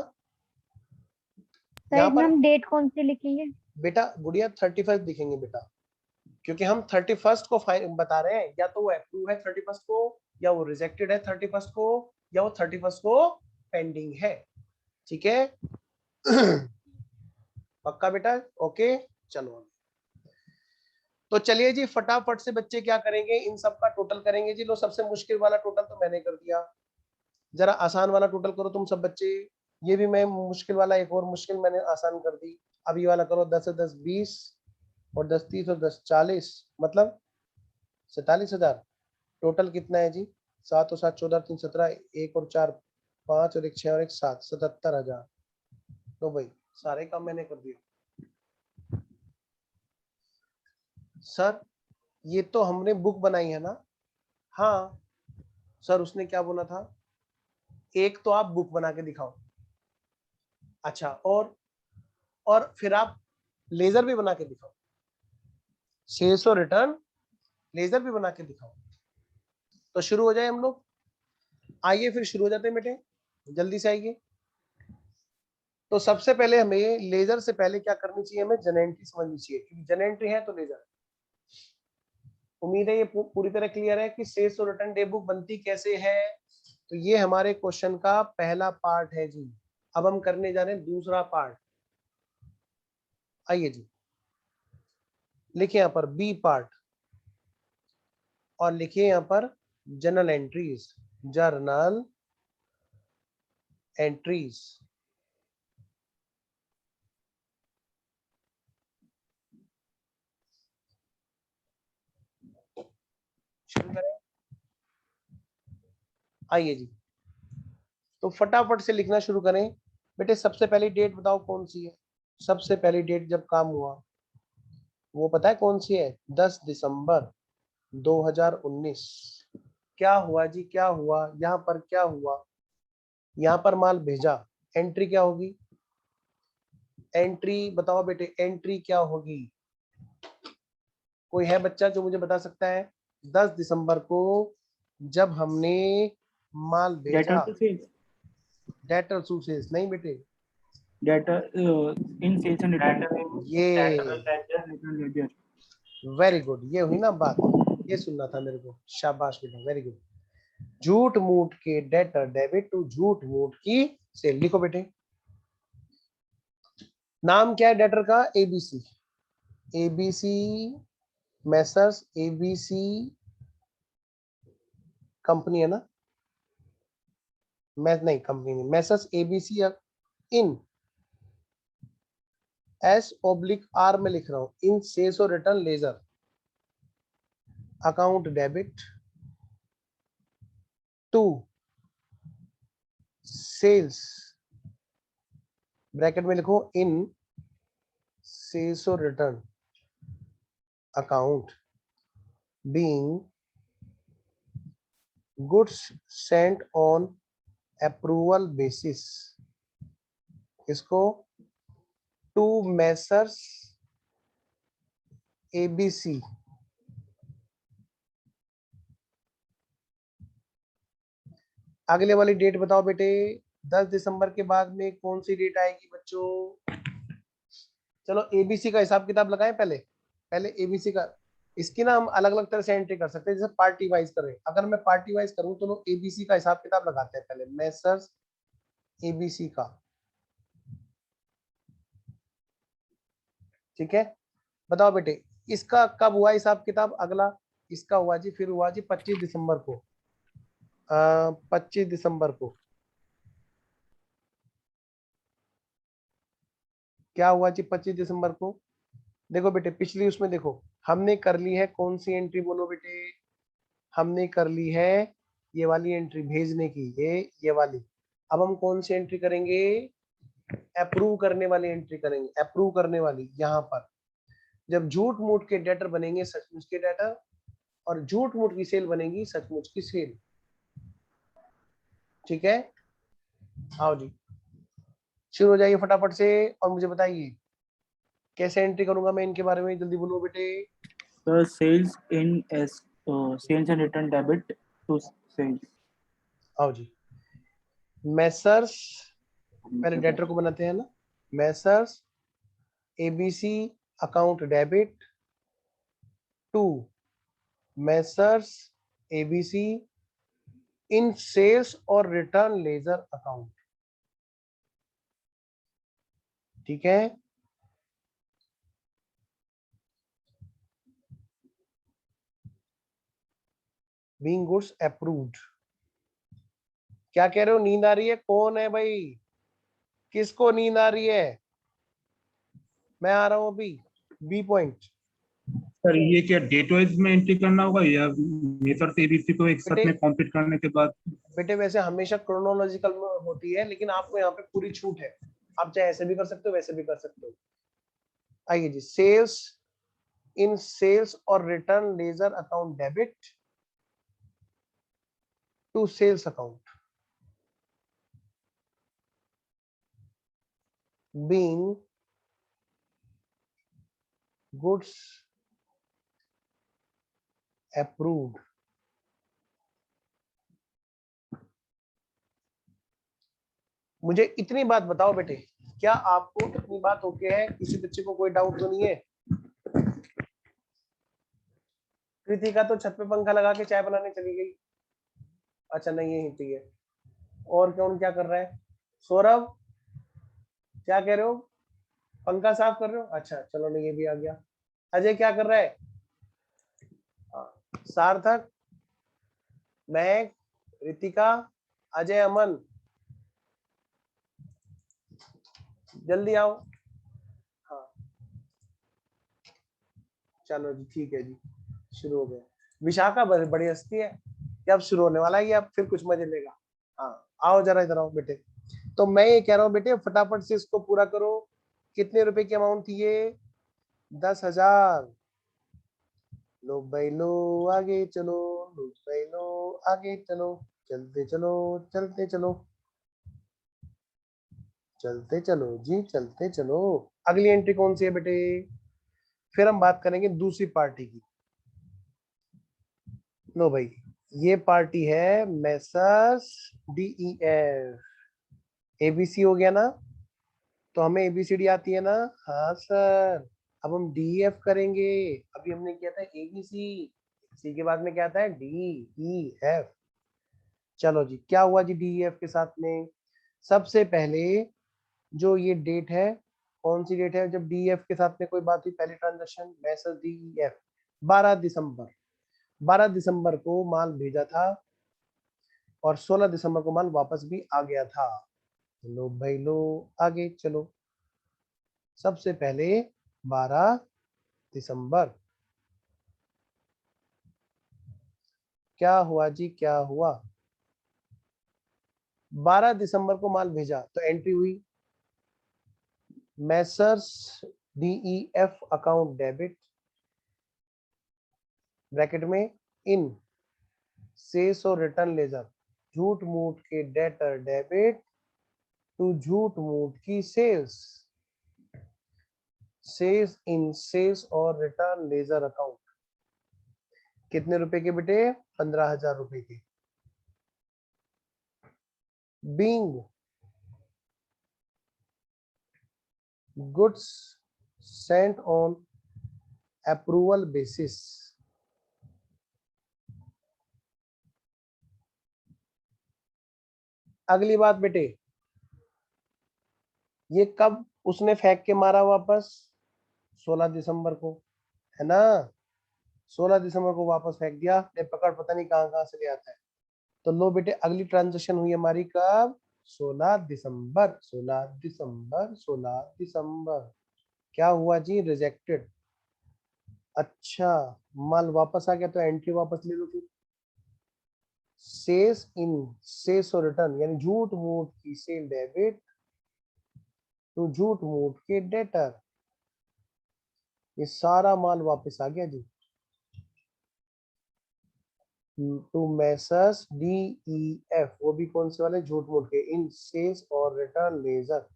सर यहाँ इसमें पर हम डेट कौन सी लिखेंगे? बेटा गुड़िया 31 दिखेंगे बेटा, क्योंकि हम 31 को बता रहे हैं, या तो वो अप्रूव है 31 को, या वो रिजेक्टेड है 31 को, या वो 31 को पेंडिंग है। ठीक है पक्का बेटा? ओके चलो, तो चलिए जी फटाफट से बच्चे क्या करेंगे, इन सब का टोटल करेंगे जी। लो सबसे मुश्किल वाला टोटल तो मैंने कर दिया, जरा आसान वाला टोटल करो तुम सब बच्चे। ये भी मैं मुश्किल वाला एक और मुश्किल मैंने आसान कर दी। अब ये वाला करो, 10 से 10 20 और 10 30 और 10 40, मतलब 47,000। टोटल कितना है जी? 7 और 7 14 3 17, 1 और 4 5 और 1 6 और 1 7, 77,000। तो भाई सारे काम मैंने कर दिए। सर ये तो हमने बुक बनाई है ना? हाँ सर, उसने क्या बोला था, एक तो आप बुक बना के दिखाओ। अच्छा, और फिर आप लेजर भी बना के दिखाओ, सेल्स और रिटर्न लेजर भी बना के दिखाओ। तो शुरू हो जाए हम लोग, आइए फिर शुरू हो जाते हैं बेटे, जल्दी से आइए। तो सबसे पहले हमें लेजर से पहले क्या करनी चाहिए, हमें जनएंट्री समझनी चाहिए, क्योंकि जनएंट्री है तो लेजर। उम्मीद है ये पूरी तरह क्लियर है कि सेल्स और रिटर्न डे बुक बनती कैसे है। तो ये हमारे क्वेश्चन का पहला पार्ट है जी। अब हम करने जा रहे हैं दूसरा पार्ट। आइए जी, लिखिए यहाँ पर बी पार्ट और लिखिए यहाँ पर जर्नल एंट्रीज, जर्नल एंट्रीज। शुरू करें, आइए जी। तो फटाफट से लिखना शुरू करें बेटे। सबसे पहली डेट बताओ कौन सी है? सबसे पहली डेट जब काम हुआ वो पता है कौन सी है? 10 दिसंबर 2019। क्या हुआ जी, क्या हुआ यहाँ पर? क्या हुआ यहाँ पर? माल भेजा, एंट्री क्या होगी? एंट्री बताओ बेटे, एंट्री क्या होगी? कोई है बच्चा जो मुझे बता सकता है? 10 दिसंबर को जब हमने माल भेजा, debtor to sales, debtor to sales नहीं बेटे, debtor in sales and return, ये वेरी गुड, ये हुई ना बात, ये सुनना था मेरे को। शाबाश बेटा, वेरी गुड। झूठ मूठ के डेटर डेबिट टू झूठ मूठ की सेल। लिखो बेटे, नाम क्या है डेटर का? ABC. ABC Messrs, ABC company है ना? मैं नहीं, कंपनी नहीं, मैसर्स एबीसी इन S/R में लिख रहा हूं, इन सेल्स और return ledger account debit to sales, bracket में लिखो इन सेल्स और return account being goods sent on approval basis. इसको टू मैसर्स एबीसी अगले वाली डेट बताओ बेटे। 10 दिसंबर के बाद में कौन सी डेट आएगी बच्चों? चलो एबीसी का हिसाब किताब लगाएं पहले। पहले एबीसी का, इसकी ना हम अलग अलग तरह से एंट्री कर सकते हैं, जैसे पार्टी वाइज करें। अगर मैं पार्टी वाइज करूं तो लोग एबीसी का हिसाब किताब लगाते हैं पहले, मैसर्स एबीसी का। ठीक है, बताओ बेटे इसका कब हुआ हिसाब किताब? अगला इसका हुआ जी, फिर हुआ जी 25 दिसंबर को। 25 दिसंबर को क्या हुआ जी? 25 दिसंबर को देखो बेटे, पिछली उसमें देखो हमने कर ली है कौन सी एंट्री? बोलो बेटे, हमने कर ली है ये वाली एंट्री भेजने की, ये वाली। अब हम कौन सी एंट्री करेंगे? अप्रूव करने वाली एंट्री करेंगे, अप्रूव करने वाली। यहाँ पर जब झूठ मूठ के डेटर बनेंगे सचमुच के डेटर, और झूठ मूठ की सेल बनेगी सचमुच की सेल। ठीक है, आओ जी शुरू हो जाइए फटाफट से और मुझे बताइए कैसे एंट्री करूंगा मैं इनके बारे में, जल्दी बोलो बेटे। the sales in S sales and return debit to sales. आओ जी, मैसर्स, पहले डेटर को बनाते हैं ना, messrs ABC account debit to messrs ABC in sales और रिटर्न लेजर अकाउंट। ठीक है, बीइंग गुड्स अप्रूव्ड। क्या कह रहे हो? नींद आ रही है? कौन है भाई? किसको नींद आ रही है? मैं आ रहा हूं अभी। बी पॉइंट सर ये क्या डेट वाइज में एंट्री करना होगा या मेथड से एबीसी को एक साथ बेटे, में कंप्लीट करने के बाद? बेटे वैसे हमेशा क्रोनोलॉजिकल होती है, लेकिन आपको यहाँ पे पूरी छूट है, आप चाहे ऐसे भी कर सकते हो वैसे भी कर सकते हो। आइए जी, सेल्स इन सेल्स और return ledger account debit to sales account being goods approved. मुझे इतनी बात बताओ बेटे, क्या आपको इतनी बात ओके है? किसी बच्चे को कोई डाउट तो नहीं है? कृतिका तो छत पे पंखा लगा के चाय बनाने चली गई। अच्छा नहीं, यही थी है। और कौन क्या कर रहा है? सौरभ क्या कह रहे हो? पंखा साफ कर रहे हो? अच्छा चलो नहीं, ये भी आ गया। अजय क्या कर रहा है? सार्थक, महक, रितिका, अजय, अमन, जल्दी आओ। हाँ चलो जी, ठीक है जी, शुरू हो गया। विशाखा बड़ी हंसती है कि अब शुरू होने वाला है, ये अब फिर कुछ मजे लेगा। हाँ आओ जरा इधर आओ बेटे। तो मैं ये कह रहा हूँ बेटे फटाफट से इसको पूरा करो। कितने रुपए की अमाउंट थी ये? 10,000। लो भाई लो, आगे चलो। लो भाई लो, आगे चलो। चलते चलो, चलते चलो, चलते चलो जी, चलते चलो। अगली एंट्री कौन सी है बेटे? फिर हम बात करेंगे दूसरी पार्टी की। लो भाई, ये पार्टी है मैसर्स DEF। ABC हो गया ना? तो हमें ABCD आती है ना? हाँ सर। अब हम DEF करेंगे। अभी हमने किया था ABC, सी के बाद में क्या आता है? DEF। चलो जी, क्या हुआ जी DEF के साथ में? सबसे पहले जो ये डेट है, कौन सी डेट है जब DEF के साथ में कोई बात हुई? पहली ट्रांजेक्शन मैसर्स DEF 12 दिसंबर। 12 दिसंबर को माल भेजा था और 16 दिसंबर को माल वापस भी आ गया था। लो भाई लो, आगे चलो। सबसे पहले 12 दिसंबर क्या हुआ जी, क्या हुआ? 12 दिसंबर को माल भेजा तो एंट्री हुई Messrs DEF account debit, bracket में इन सेल्स और रिटर्न लेजर, झूठ मूठ के डेटर डेबिट टू झूठ मूठ की सेल्स, सेल्स इन सेल्स और रिटर्न लेजर अकाउंट। कितने रुपए के बेटे? 15,000 रुपए के। Being goods sent on approval basis. अगली बात बेटे, ये कब उसने फेंक के मारा वापस? 16 दिसंबर को, है ना? 16 दिसंबर को वापस फेंक दिया। ये पकड़ पता नहीं कहां कहां से ले आता है। तो लो बेटे, अगली ट्रांजेक्शन हुई हमारी कब? 16 दिसंबर। 16 दिसंबर, 16 दिसंबर। क्या हुआ जी? रिजेक्टेड। अच्छा, माल वापस आ गया तो एंट्री वापस ले लो फिर। सेल्स इन सेल्स और रिटर्न, यानी झूठ मूठ की सेल डेबिट तो झूठ मूठ के डेटर। ये सारा माल वापस आ गया जी टू मैसर्स DEF। वो भी कौन से वाले? झूठ मूठ के, इन सेल्स और return ledger,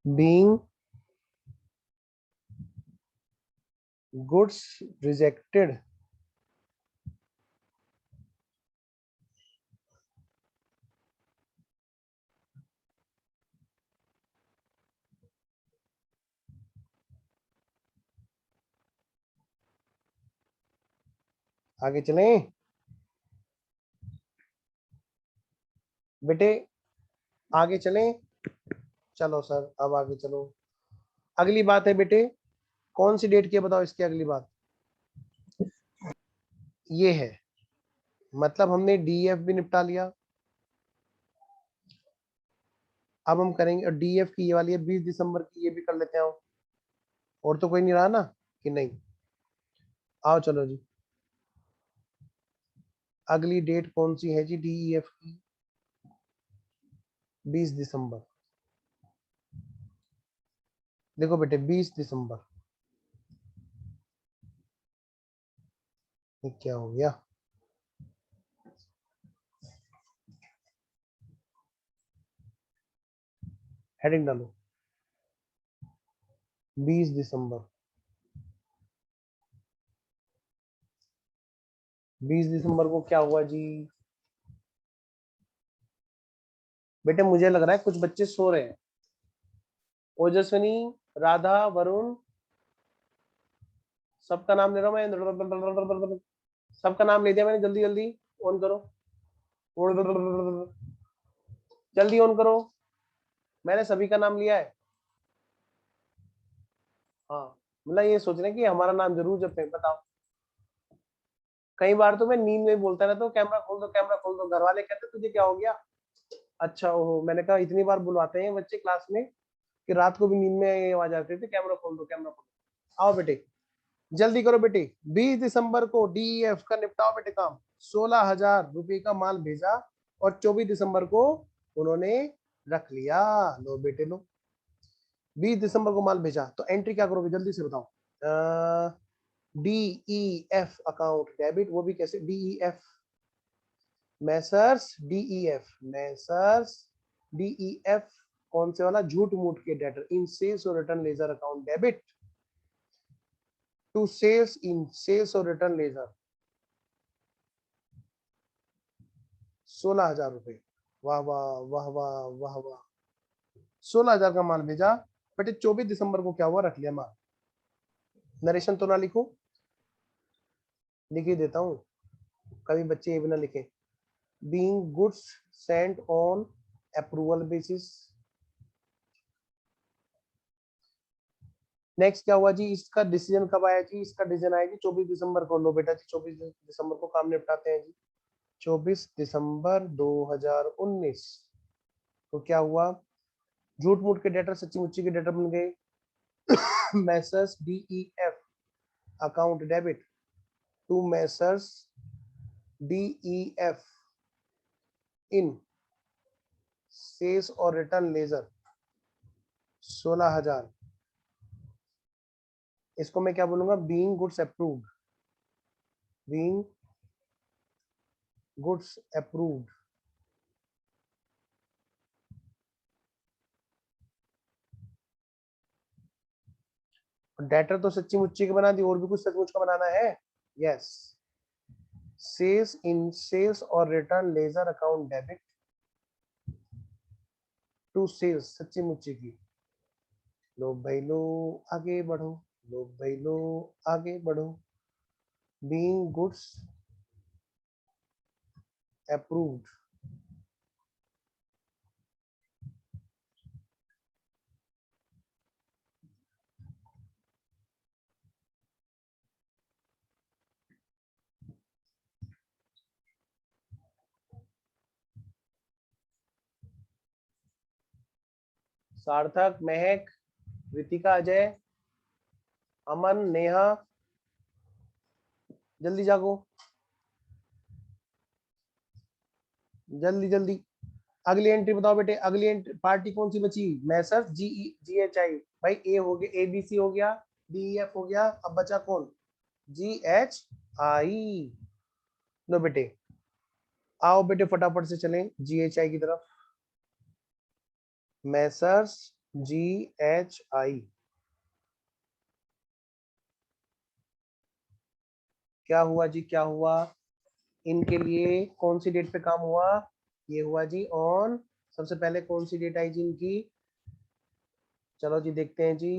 being goods rejected आगे चलें बेटे, आगे चलें। चलो सर, अब आगे चलो। अगली बात है बेटे, कौन सी डेट की है बताओ? इसकी अगली बात ये है, मतलब हमने DEF भी निपटा लिया। अब हम करेंगे, और DEF की ये वाली है 20 दिसंबर की, ये भी कर लेते हैं। और तो कोई नहीं रहा ना कि नहीं? आओ चलो जी, अगली डेट कौन सी है जी DEF की? 20 दिसंबर। देखो बेटे 20 दिसंबर, ये क्या हो गया? हेडिंग डालो 20 दिसंबर। 20 दिसंबर को क्या हुआ जी? बेटे मुझे लग रहा है कुछ बच्चे सो रहे हैं। ओजस्विनी, राधा, वरुण, सबका नाम ले रहा हूं मैं। सबका नाम ले दिया मैंने, जल्दी जल्दी ऑन करो, जल्दी ऑन करो। मैंने सभी का नाम लिया है। हाँ, मतलब ये सोच रहे हैं कि हमारा नाम जरूर जपे। बताओ, कई बार तो मैं नींद में बोलता रहता हूँ कैमरा खोल दो, कैमरा खोल दो। घर वाले कहते तुझे क्या हो गया? अच्छा, ओहो, मैंने कहा इतनी बार बुलवाते हैं बच्चे क्लास में कि रात को भी नींद में ये आवाज आती थी, कैमरा खोल दो, कैमरा खोल दो। आओ बेटे, जल्दी करो बेटे। 20 दिसंबर को DEF का निपटाओ बेटे काम। 16,000 रुपए का माल भेजा और 24 दिसंबर को उन्होंने रख लिया। लो बेटे लो, 20 दिसंबर को माल भेजा तो एंट्री क्या करोगे जल्दी से बताओ। DEF अकाउंट डेबिट, वो भी कैसे DEF, मैसर्स DEF कौन से वाला, झूठ मूठ के डेटर इन सेल्स और return ledger account debit to sales in sales और रिटर्न लेजर 16,000 रुपए। वाह वाह वाह वाह वाह वाह, 16,000 का माल भेजा बेटे। 24 दिसंबर को क्या हुआ, रख लिया माल। नरेशन तो ना लिखो, लिख ही देता हूं, कभी बच्चे ये भी ना लिखे। Being goods sent on approval basis. Next क्या हुआ जी, इसका डिसीजन कब आया जी, इसका डिसीजन आया जी 24 दिसंबर को। लो बेटा जी 24 दिसंबर को काम निपटाते हैं जी। 24 दिसंबर 2019 तो क्या हुआ, झूठ मूठ के डेटर सच्ची मुच्ची के डेटर बन गए। Messrs DEF account debit to messrs DEF in sales और रिटर्न लेजर 16,000। इसको मैं क्या बोलूंगा, being goods approved, being goods approved. Debtor तो सच्ची मुच्ची के बना दी, और भी कुछ सचमुच का बनाना है। यस, सेल्स इन सेल्स और return ledger account debit to sales सच्ची मुच्ची की। लो भाई लो, आगे बढ़ो, लो भाई लो, आगे बढ़ो। बीइंग गुड्स अप्रूव्ड, सार्थक, महक, रितिका, अजय, अमन, नेहा, जल्दी जागो, जल्दी जल्दी। अगली एंट्री बताओ बेटे, अगली एंट्री पार्टी कौन सी बची, मैसर्स GHI। भाई ए हो गया, ABC हो गया, DEF हो गया, अब बचा कौन, GHI। लो बेटे आओ बेटे फटाफट से चलें GHI की तरफ। मैसर्स GHI क्या हुआ जी, क्या हुआ, इनके लिए कौन सी डेट पे काम हुआ, ये हुआ जी ऑन, सबसे पहले कौन सी डेट आई जी इनकी, चलो जी देखते हैं जी।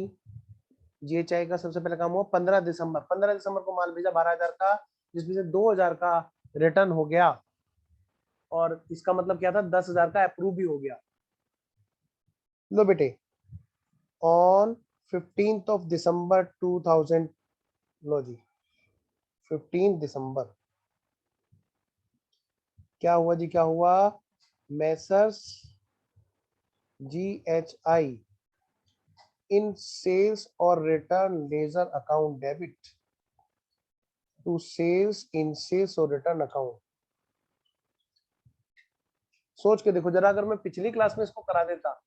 GHI का सबसे पहले काम हुआ 15 दिसंबर। 15 दिसंबर को माल भेजा 12,000 का, जिसमें से 2,000 का रिटर्न हो गया, और इसका मतलब क्या था, 10,000 का अप्रूव भी हो गया। लो बेटे ऑन 15th of December 2000, लो जी 15 दिसंबर क्या हुआ जी, क्या हुआ, मैसर्स GHI इन सेल्स और return ledger account debit to sales in sales और रिटर्न अकाउंट। सोच के देखो जरा, अगर मैं पिछली क्लास में इसको करा देता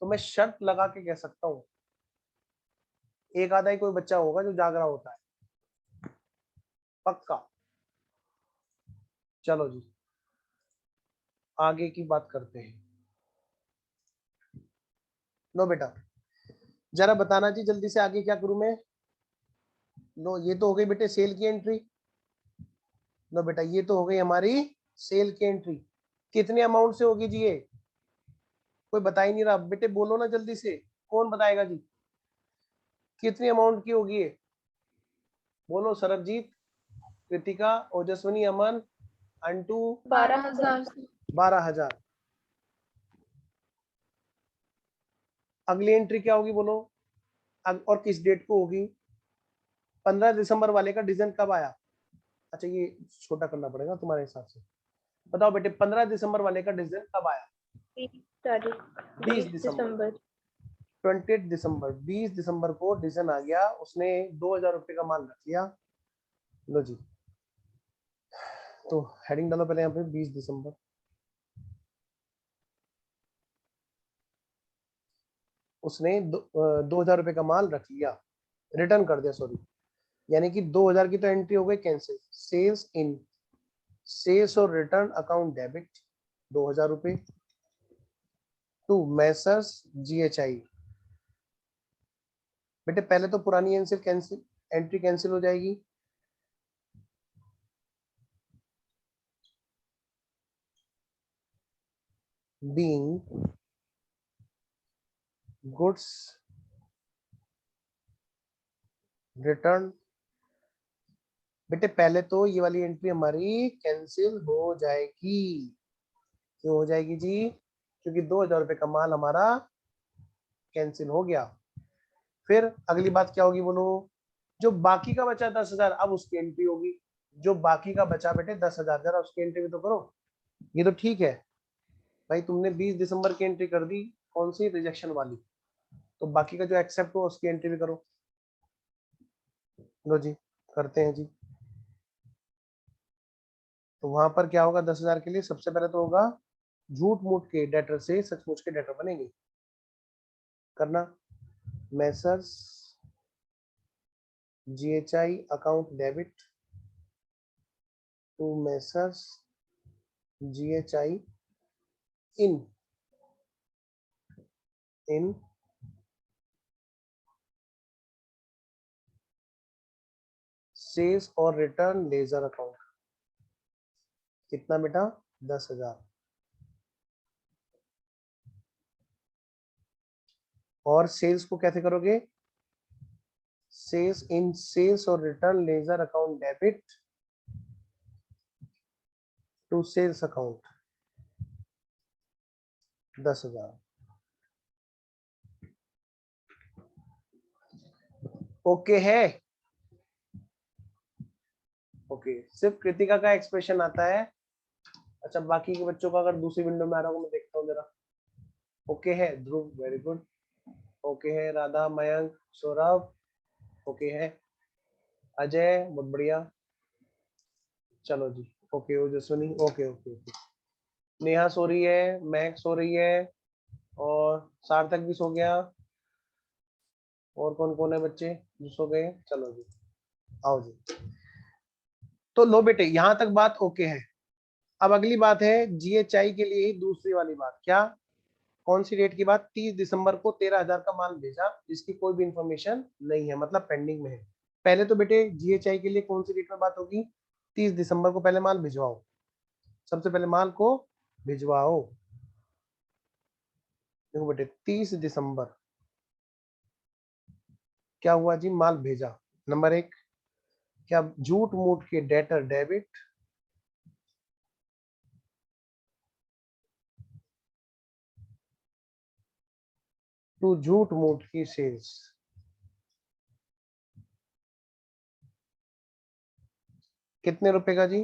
तो मैं शर्त लगा के कह सकता हूं एक आधा ही कोई बच्चा होगा जो जाग रहा होता है, पक्का। चलो जी आगे की बात करते हैं। लो बेटा जरा बताना जी जल्दी से, आगे क्या करूं मैं। लो ये तो हो गई बेटे सेल की एंट्री। लो बेटा ये तो हो गई हमारी सेल की एंट्री। कितने अमाउंट से होगी जी ये, कोई बता ही नहीं रहा बेटे, बोलो ना जल्दी से, कौन बताएगा जी कितनी अमाउंट की होगी ये, बोलो। सरबजीत, कृतिका, ओजस्विनी, अमन, अंटू। 12,000। 12,000। अगली एंट्री क्या होगी बोलो, और किस डेट को होगी। 15 दिसंबर वाले का डिसीजन कब आया, अच्छा ये छोटा करना पड़ेगा तुम्हारे हिसाब से। बताओ बेटे 15 दिसंबर वाले का डिसीजन कब आया, 20 तारीख, 20 20 दिसंबर। दिसंबर। 28 दिसंबर, 20 दिसंबर को डिसीजन आ गया, उसने 2000 रुपए का माल रख लिया। लो जी, तो हेडिंग डालो पहले यहाँ पे 20 दिसंबर। उसने 2000 रुपए का माल रख लिया, रिटर्न कर दिया, सॉरी, यानी कि 2000 की तो एंट्री हो गई कैंसिल। सेल्स इन, सेल्स और रिटर्न अकाउंट डेबिट 2000 रुपए टू मैसर्स GHI। बेटे पहले तो पुरानी एंट्री कैंसिल हो जाएगी, being goods रिटर्न। बेटे पहले तो ये वाली एंट्री हमारी कैंसिल हो जाएगी। क्यों हो जाएगी जी? क्योंकि 2000 रुपए का माल हमारा कैंसिल हो गया। फिर अगली बात क्या होगी बोलो? जो बाकी का बचा 10,000, अब उसकी एंट्री होगी। जो बाकी का बचा बेटे 10,000, जरा उसकी एंट्री भी तो करो। ये तो ठीक है भाई, तुमने 20 दिसंबर की एंट्री कर दी, कौन सी? रिजेक्शन वाली। तो बाकी का जो एक्सेप्ट हो उसकी एंट्री भी करो। लो जी, करते हैं जी। तो वहां पर क्या होगा? 10,000 के लिए सबसे पहले तो होगा झूठ मूठ के डेटर से सचमुच के डेटर बनेंगे। करना messrs GHI account debit to messrs GHI in sales और रिटर्न लेजर अकाउंट। कितना बेटा? 10,000। और सेल्स को कैसे करोगे? सेल्स इन सेल्स और return ledger account debit to sales account 10,000। Okay है? ओके, सिर्फ कृतिका का एक्सप्रेशन आता है। अच्छा, बाकी के बच्चों का अगर दूसरी विंडो में आ रहा हो मैं देखता हूँ जरा। ओके है ध्रुव, वेरी गुड। ओके है राधा, मयंक, सौरभ, ओके है अजय, बहुत बढ़िया। चलो जी, okay Ojaswini, okay okay okay. Neha सो रही है, महक सो रही है, और सार्थक भी सो गया। और कौन कौन है बच्चे जो सो गए? चलो जी, आओ जी। तो लो बेटे, यहां तक बात ओके है। अब अगली बात है GHI के लिए ही दूसरी वाली बात। क्या? कौन सी डेट की बात? 30 दिसंबर को 13,000 का माल भेजा, जिसकी कोई भी इंफॉर्मेशन नहीं है, मतलब पेंडिंग में है। पहले तो बेटे GHI के लिए कौन सी डेट में बात होगी? 30 दिसंबर को पहले माल भिजवाओ, सबसे पहले माल को भिजवाओ। देखो बेटे 30 दिसंबर क्या हुआ जी? माल भेजा। नंबर 1, क्या झूठ मूठ के डेटर डेबिट टू झूठ मूठ की सेल्स। कितने रुपए का जी?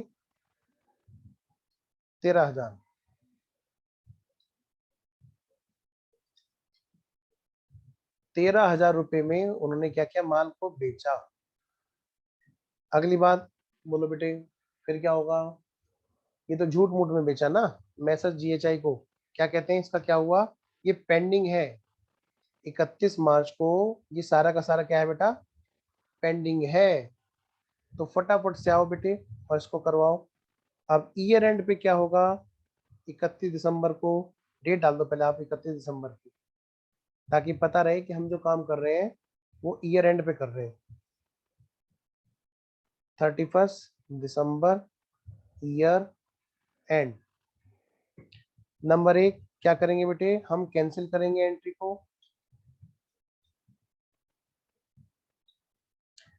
13,000। 13,000 रुपए में उन्होंने क्या किया? माल को बेचा। अगली बात बोलो बेटे, फिर क्या होगा? ये तो झूठ मूठ में बेचा ना। मैसेज GHI को क्या कहते हैं? इसका क्या हुआ? ये पेंडिंग है। 31 मार्च को ये सारा का सारा क्या है बेटा? पेंडिंग है। तो फटाफट से आओ बेटे और इसको करवाओ। अब ईयर एंड पे क्या होगा? 31 दिसंबर को डेट डाल दो पहले आप, 31 दिसंबर की, ताकि पता रहे कि हम जो काम कर रहे हैं वो ईयर एंड पे कर रहे हैं। 31 दिसंबर ईयर एंड। नंबर 1 क्या करेंगे बेटे? हम कैंसिल करेंगे एंट्री को।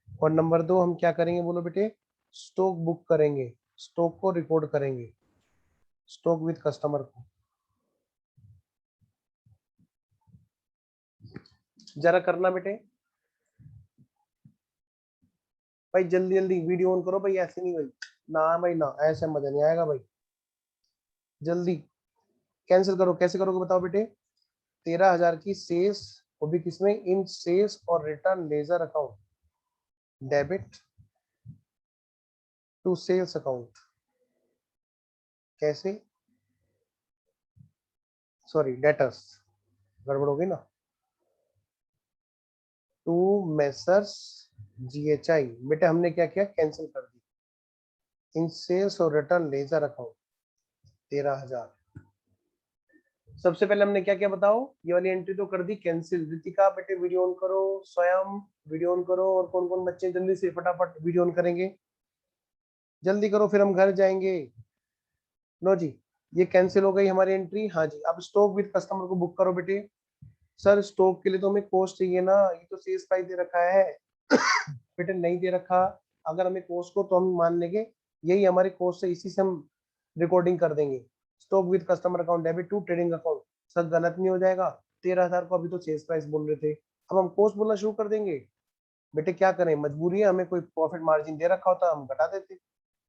और नंबर 2 हम क्या करेंगे बोलो बेटे? स्टॉक बुक करेंगे, स्टॉक को रिकॉर्ड करेंगे, स्टॉक विद कस्टमर को। जरा करना बेटे भाई, जल्दी जल्दी वीडियो ऑन करो भाई, ऐसे नहीं भाई, ना भाई ना, ऐसे मजा नहीं आएगा भाई। जल्दी कैंसिल करो। कैसे करोगे बताओ बेटे? 13,000 की सेल्स वो भी किसमें, इन सेल्स और return ledger account, debit to sales account. कैसे, सॉरी डेटर्स, गड़बड़ हो गई ना, टू मेसर्स GHI। बेटे हमने क्या किया, कैंसिल कर दी, इन सेल्स और रिटर्न लेजर अकाउंट 13,000। सबसे पहले हमने क्या किया बताओ, ये वाली एंट्री तो कर दी कैंसिल। रितिका बेटे वीडियो ऑन करो, स्वयं वीडियो ऑन करो, और कौन कौन बच्चे जल्दी से फटाफट वीडियो ऑन करेंगे, जल्दी करो फिर हम घर जाएंगे। लो जी, ये कैंसिल हो गई हमारी एंट्री। हाँ जी, अब स्टॉक विद कस्टमर को बुक करो बेटे। सर स्टॉक के लिए तो हमें कॉस्ट चाहिए ना, ये तो सेल्स प्राइस दे रखा है। बेटे नहीं दे रखा, अगर हमें कॉस्ट को तो हम मान लेंगे यही हमारी कॉस्ट है, इसी से हम रिकॉर्डिंग कर देंगे। Stock with customer account debit to trading account, sir गलत नहीं हो जाएगा, 13,000 को अभी तो सेल्स प्राइस बोल रहे थे, अब हम कॉस्ट बोलना शुरू कर देंगे। बेटे क्या करें, मजबूरी है, हमें कोई प्रॉफिट मार्जिन दे रखा होता हम घटा देते,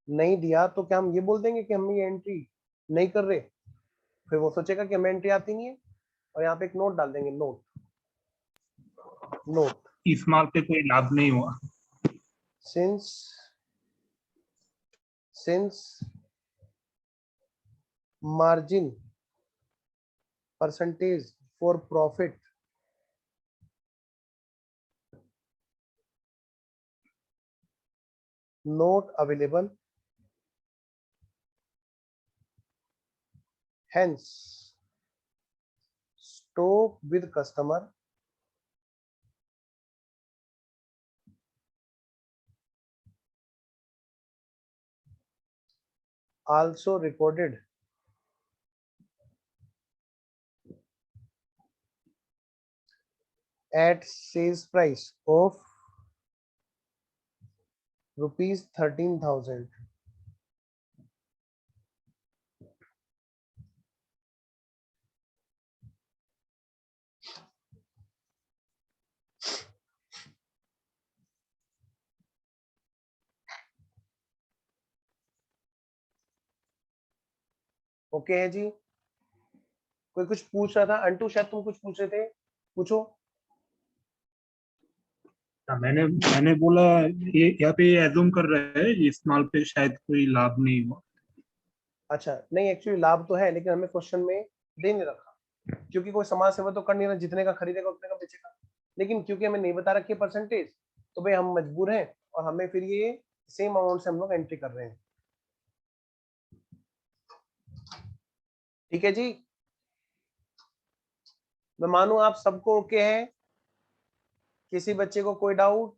नहीं दिया तो क्या हम ये बोल देंगे कि हम ये एंट्री नहीं कर रहे, फिर वो सोचेगा कि हमें एंट्री आती नहीं है। और यहाँ पे एक नोट डाल देंगे, नोट नोट इस माल पे कोई लाभ नहीं हुआ। since margin percentage for profit not available, hence stock with customer also recorded at sales price of rupees 13,000। Okay है जी, कोई कुछ पूछ रहा था, अंटू शायद तुम कुछ पूछ रहे थे, पूछो। मैंने बोला ये यहाँ पे एज्यूम कर रहा है इस माल पे शायद कोई लाभ नहीं हुआ। अच्छा नहीं, एक्चुअली लाभ तो है, लेकिन हमें क्वेश्चन में दे नहीं रखा, क्योंकि कोई समाज सेवा तो कर नहीं रहा, जितने का खरीदेगा उतने का बेचेगा, लेकिन क्योंकि हमें नहीं बता रखी है परसेंटेज, तो भाई हम मजबूर हैं और हमें फिर ये सेम अमाउंट से हम लोग एंट्री कर रहे हैं। ठीक है जी, मैं मानूं आप सबको ओके है, किसी बच्चे को कोई डाउट?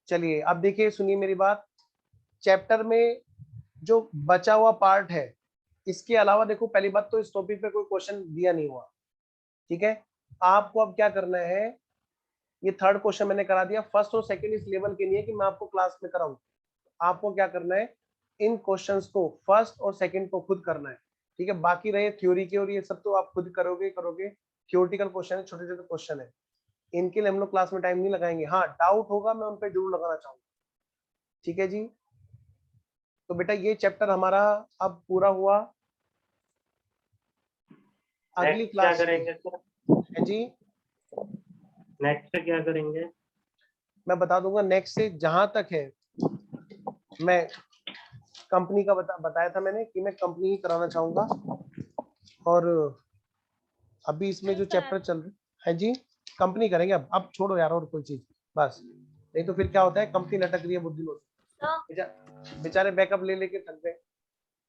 चलिए अब देखिए, सुनिए मेरी बात, चैप्टर में जो बचा हुआ पार्ट है, इसके अलावा देखो, पहली बात तो इस टॉपिक पे कोई क्वेश्चन दिया नहीं हुआ, ठीक है। आपको अब क्या करना है, ये थर्ड क्वेश्चन मैंने करा दिया, फर्स्ट और सेकंड इस लेवल के लिए कि मैं आपको क्लास में कराऊं। आपको क्या करना है, इन क्वेश्चंस को फर्स्ट और सेकंड को खुद करना है, ठीक है। बाकी रहे थ्योरी के और ये सब तो आप खुद करोगे, थ्योरेटिकल क्वेश्चन है, छोटे छोटे क्वेश्चन है, इनके लिए हम लोग क्लास में टाइम नहीं लगाएंगे। हाँ डाउट होगा मैं उन पर जरूर लगाना चाहूंगा, ठीक है जी। तो बेटा ये चैप्टर हमारा अब पूरा हुआ, अगली नेक्स्ट क्या क्लास करेंगे सर? है जी, नेक्स्ट क्या करेंगे? मैं बता दूंगा नेक्स्ट से। जहां तक है, मैं कंपनी का बताया था मैंने कि मैं कंपनी ही कराना चाहूंगा, और अभी इसमें जो चैप्टर चल रहा है जी, कंपनी करेंगे। अब छोड़ो यार और कोई चीज, बस नहीं तो फिर क्या होता है, कंपनी लटक रही है बहुत दिनों से, बेचारे बैकअप ले लेके थक गए,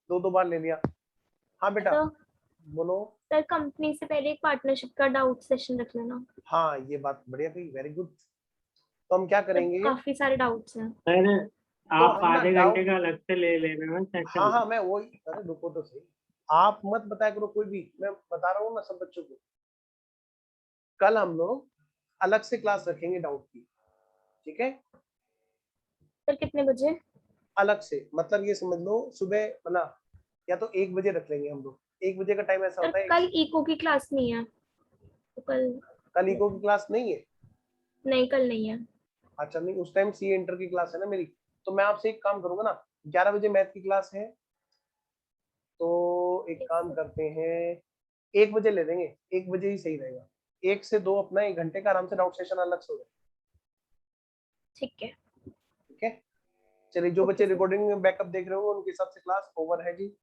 दो बार ले लिया। हाँ बेटा तो बोलो। सर कंपनी से पहले एक पार्टनरशिप का डाउट सेशन रख लेना, हाँ ये बात बढ़िया कही, वेरी गुड। तो हम क्या करेंगे, काफी सारे डाउट्स हैं। सर तो आप हम ना आधे घंटे डाउट, का अलग से ले लेना हाँ सेशन। हाँ मैं वही, अरे रुको तो सही, आप मत बताया करो कोई भी, मैं बता रहा हूँ ना सब बच्चों को, कल हम लोग अलग से क्लास रखेंगे डाउट की, ठीक है। सर कितने बजे? अलग से मतलब ये समझ लो सुबह, मतलब या तो 1 बजे रख लेंगे हम लोग, 1 बजे का टाइम ऐसा सर होता है। कल इको की क्लास नहीं है, तो कल इको की क्लास नहीं है? नहीं, कल नहीं है। अच्छा नहीं, उस टाइम सी इंटर की क्लास है ना मेरी, तो मैं आपसे एक काम करूंगा ना, 11 बजे मैथ की क्लास है, तो एक काम करते हैं, 1 बजे ले देंगे, 1 बजे ही सही रहेगा। 1 से 2 अपना 1 घंटे का आराम से डाउट सेशन अलग से हो जाए। ठीक है। ठीक है, चलिए जो Okay, बच्चे sir. रिकॉर्डिंग में बैकअप देख रहे हो उनके हिसाब से क्लास ओवर है जी।